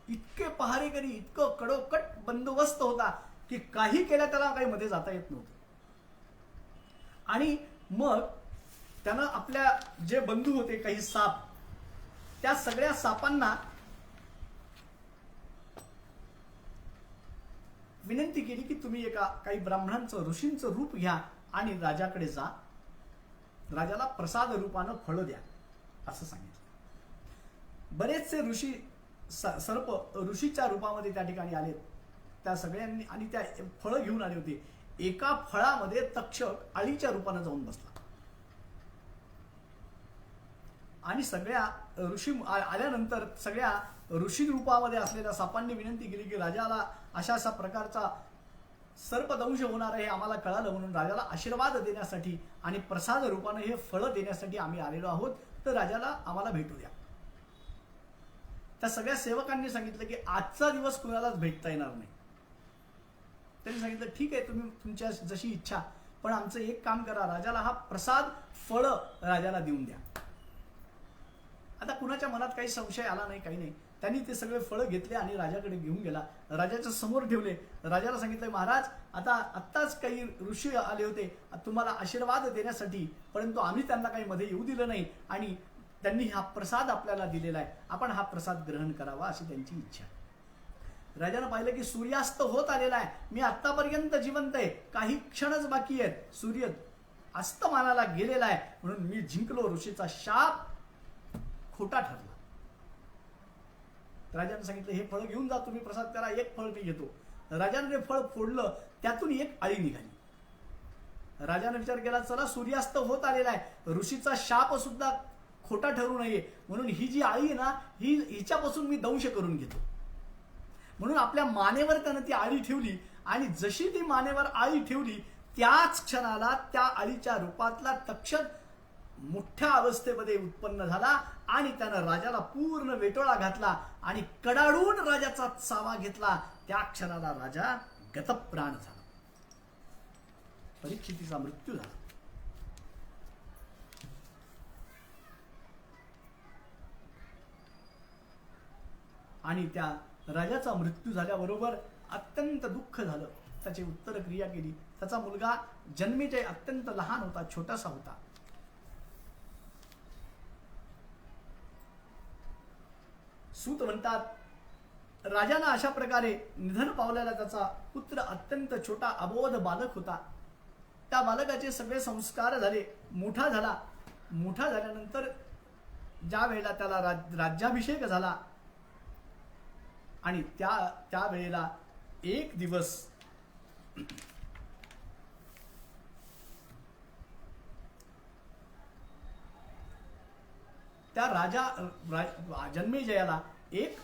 इतके पहारेकरी, इतकं कडोकट बंदोबस्त होता की काही केल्या त्याला काही मध्ये जाता येत नव्हतं. आणि मग त्यानं आपल्या जे बंधू होते काही साप, त्या सगळ्या सापांना विनंती केली की तुम्ही काही ब्राह्मणांचं, ऋषींचं रूप घ्या आणि राजाकडे जा, राजाला प्रसाद रूपानं फळं द्या, असं सांगितलं. बरेचसे ऋषी सर्प ऋषीच्या रूपामध्ये त्या ठिकाणी आले. त्या सगळ्यांनी, आणि त्या फळं घेऊन आले होते. एका फळामध्ये तक्षक आळीच्या रूपानं जाऊन बसला आणि सगळ्या ऋषी आल्यानंतर सगळ्या ऋषी रूपामध्ये असलेल्या सापांनी विनंती केली की राजाला अशा अशा प्रकारचा सर्पदंश होणार आहे, आम्हाला कळालं, म्हणून राजाला आशीर्वाद देण्यासाठी आणि प्रसाद रूपानं हे फळं देण्यासाठी आम्ही आलेलो आहोत, तर राजाला आम्हाला भेटू द्या. त्या सगळ्या सेवकांनी सांगितलं की आजचा दिवस कुणालाच भेटता येणार नाही. त्यांनी सांगितलं, ठीक आहे, तुम्ही तुमच्या जशी इच्छा, पण आमचं एक काम करा, राजाला हा प्रसाद फळं राजाला देऊन द्या. आता कुणाच्या मनात काही संशय आला नाही, काही नाही. त्यांनी ते सगळे फळं घेतले आणि राजाकडे घेऊन गेला, राजाच्या समोर ठेवले. राजाला सांगितलं, महाराज आत्ताच काही ऋषी आले होते तुम्हाला आशीर्वाद देण्यासाठी, परंतु आम्ही त्यांना काही मध्ये येऊ दिलं नाही आणि त्यांनी हा प्रसाद आपल्याला दिलेला आहे, आपण हा प्रसाद ग्रहण करावा अशी त्यांची इच्छा. राजानं पाहिलं की सूर्यास्त होत आलेला आहे, मी आत्तापर्यंत जिवंत आहे, काही क्षणच बाकी आहेत, सूर्य अस्तमानाला गेलेला आहे, म्हणून मी जिंकलो, ऋषीचा शाप खोटा ठरला. राजाने सांगितलं, हे फळ घेऊन जा, तुम्ही प्रसाद करा, एक फळ मी घेतो. राजाने ते फळ फोडलं, त्यातून एक आळी निघाली. राजाने विचार केला, चला सूर्यास्त होत आलेला आहे, ऋषीचा शाप सुद्धा खोटा ठरू नये, म्हणून ही जी आळी आहे ना, हिच्यापासून मी दंश करून घेतो. म्हणून आपल्या मानेवर त्यानं ती आळी ठेवली आणि जशी ती मानेवर आळी ठेवली त्याच क्षणाला त्या आळीच्या रूपातला तक्षक मोठ्या अवस्थेमध्ये उत्पन्न झाला आणि त्यानं राजाला पूर्ण वेटोळा घातला आणि कडाडून राजाचा चावा घेतला. त्या क्षणाला राजा गतप्राण झाला, परीक्षितीचा मृत्यू झाला. आणि त्या राजाचा मृत्यू झाल्याबरोबर अत्यंत दुःख झालं. त्याची उत्तर क्रिया केली. त्याचा मुलगा जन्मेजय अत्यंत लहान होता, छोटासा होता. सूत म्हणतात, राजानं अशा प्रकारे निधन पावलेला त्याचा पुत्र अत्यंत छोटा अबोध बालक होता. त्या बालकाचे सगळे संस्कार झाले, मोठा झाला. मोठा झाल्यानंतर ज्या वेळेला त्याला राज्याभिषेक झाला आणि त्या वेळेला एक दिवस त्या राजा जन्मेजयाला एक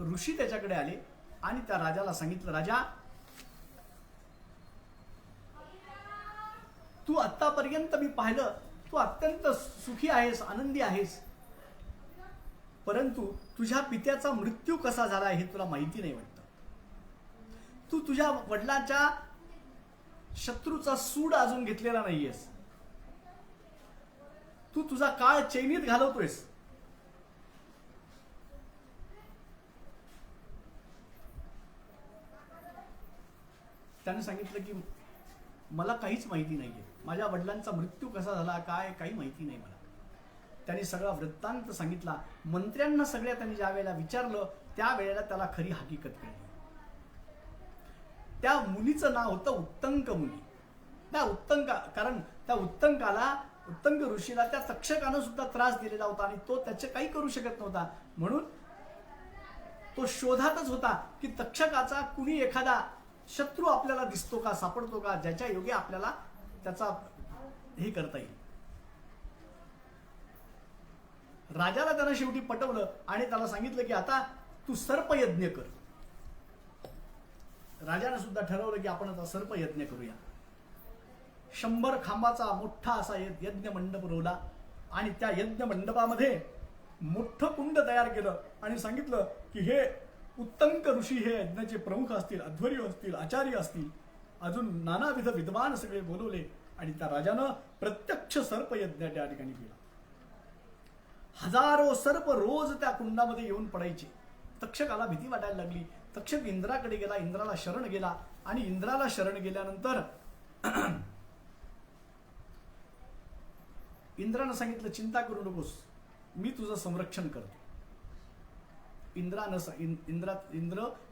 ऋषी त्याच्याकडे आले आणि त्या राजाला सांगितलं, राजा तू आतापर्यंत मी पाहिलं, तू अत्यंत सुखी आहेस, आनंदी आहेस, परंतु तुझ्या पित्याचा मृत्यू कसा झाला हे तुला माहिती नाही वाटतं. तू तुझ्या वडिलांच्या शत्रूचा सूड अजून घेतलेला नाहीयेस. तू तुझा काळ चैनीत घालवतोयस. त्याने सांगितलं की मला काहीच माहिती नाहीये, माझ्या वडिलांचा मृत्यू कसा झाला काय काही माहिती नाही मला. त्यांनी सगळा वृत्तांत सांगितला. मंत्र्यांना सगळ्या त्यांनी ज्या वेळेला विचारलं त्यावेळेला त्याला खरी हकीकत कळली. त्या मुलीचं नाव होतं उत्तंक मुनी. त्या कारण त्या उत्तंक ऋषीला त्या तक्षकानं सुद्धा त्रास दिलेला होता आणि तो त्याचे काही करू शकत नव्हता. म्हणून तो शोधातच होता की तक्षकाचा कुणी एखादा शत्रू आपल्याला दिसतो का, सापडतो का, ज्याच्या योगे आपल्याला त्याचा हे करता येईल. राजाला त्यानं शेवटी पटवलं आणि त्याला सांगितलं की आता तू सर्पयज्ञ कर. राजाने सुद्धा ठरवलं की आपण आता सर्पयज्ञ करूया. 100 खांबाचा मोठा असा यज्ञ मंडप रोवला आणि त्या यज्ञ मंडपामध्ये मोठं कुंड तयार केलं आणि सांगितलं की हे उत्तंक ऋषी हे यज्ञाचे प्रमुख असतील, अध्वर्य असतील, आचार्य असतील, अजून नानाविध विद्वान सगळे बोलवले आणि त्या राजानं प्रत्यक्ष सर्पयज्ञ त्या ठिकाणी केला. हजारो सर्प रोज त्या कुंडामध्ये येऊन पडायचे. तक्षकाला भीती वाटायला लागली. तक्षक इंद्राकडे गेला, इंद्राला शरण गेला आणि इंद्राला शरण गेल्यानंतर इंद्रानं सांगितलं चिंता करू नकोस, मी तुझं संरक्षण करतो.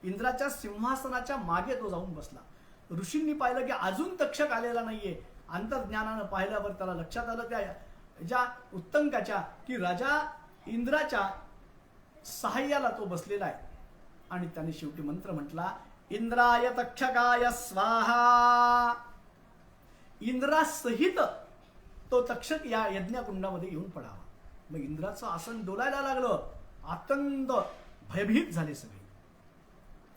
इंद्राच्या सिंहासनाच्या मागे तो जाऊन बसला. ऋषींनी पाहिलं की अजून तक्षक आलेला नाहीये. अंतर्ज्ञानानं पाहिल्यावर त्याला लक्षात आलं त्या ज्या उत्तंकाच्या की राजा इंद्राच्या सहाय्याला तो बसलेला आहे. आणि त्याने शेवटी मंत्र म्हटला, इंद्राय तक्षकाय स्वाहा. इंद्रासहित तो तक्षक या यज्ञकुंडामध्ये येऊन पडावा. मग इंद्राचं आसन डोलायला लागलं. आतंक भयभीत झाले सगळे.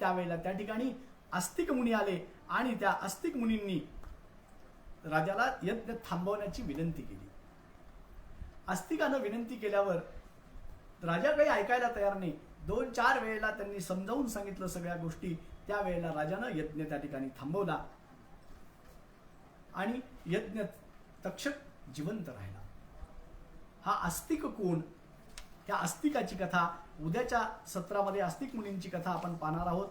त्यावेळेला त्या ठिकाणी आस्तिक मुनी आले आणि त्या आस्तिक मुनींनी राजाला यज्ञ थांबवण्याची विनंती केली. आस्तिकानं विनंती केल्यावर राजा काही ऐकायला तयार नाही. 2-4 वेळेला त्यांनी समजावून सांगितलं सगळ्या गोष्टी. त्यावेळेला राजानं यज्ञ त्या ठिकाणी थांबवला आणि यज्ञ तक्षक जिवंत राहिला. हा आस्तिक कोण, त्या आस्तिकाची कथा उद्याच्या सत्रामध्ये आस्तिक मुनींची कथा आपण पाहणार आहोत.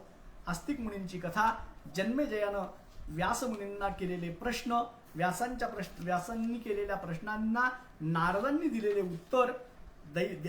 आस्तिक मुनींची कथा जन्मेजयानं व्यास मुनींना केलेले प्रश्न, व्यासांनी केलेल्या प्रश्नांना नारदांनी दिलेले उत्तर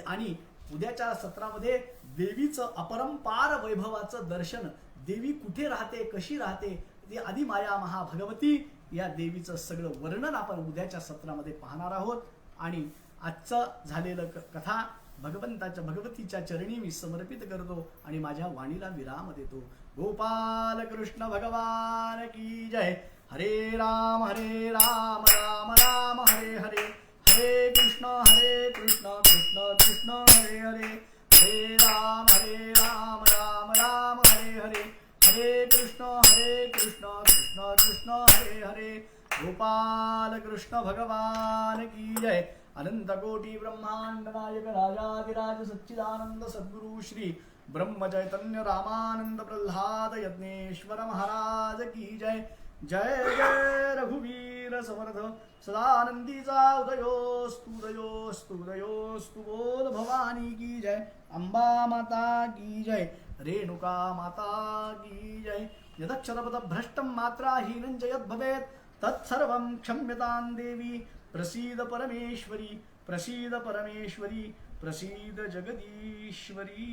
आणि उद्याच्या सत्रामध्ये देवीचं अपरंपार वैभवाचं दर्शन. देवी कुठे राहते, कशी राहते, ती आदिमाया महाभगवती, या देवीचं सगळं वर्णन आपण उद्याच्या सत्रामध्ये पाहणार आहोत. आणि आजचं झालेलं कथा भगवतीच्या चरणी मी समर्पित करतो आणि माझ्या वाणीला विराम देतो. गोपाल कृष्ण भगवान की जय. हरे राम राम राम हरे हरे, हरे कृष्ण कृष्ण कृष्ण हरे हरे, हरे राम राम राम हरे हरे, हरे कृष्ण कृष्ण कृष्ण हरे हरे. गोपाल कृष्ण भगवान की जय. अनंत कोटी ब्रह्मांड नायक राजाधिराज सच्चिदानंद सद्गुरु श्री ब्रह्म चैतन्य रामानंद प्रल्हाद यज्ञेश्वर महाराज की जय. जय जय रघुवीर समर्थ सदानंदीचा उदयोस्तु बोल भवानी की जय. अंबा माता की जय. रेणुका माता की जय. यदक्षरपद भ्रष्टं मात्राहीनं च यद् भवेत् तत्सर्वं क्षम्यतां देवी. प्रसीद परमेश्वरी, प्रसीद परमेश्वरी, प्रसीद जगदीश्वरी.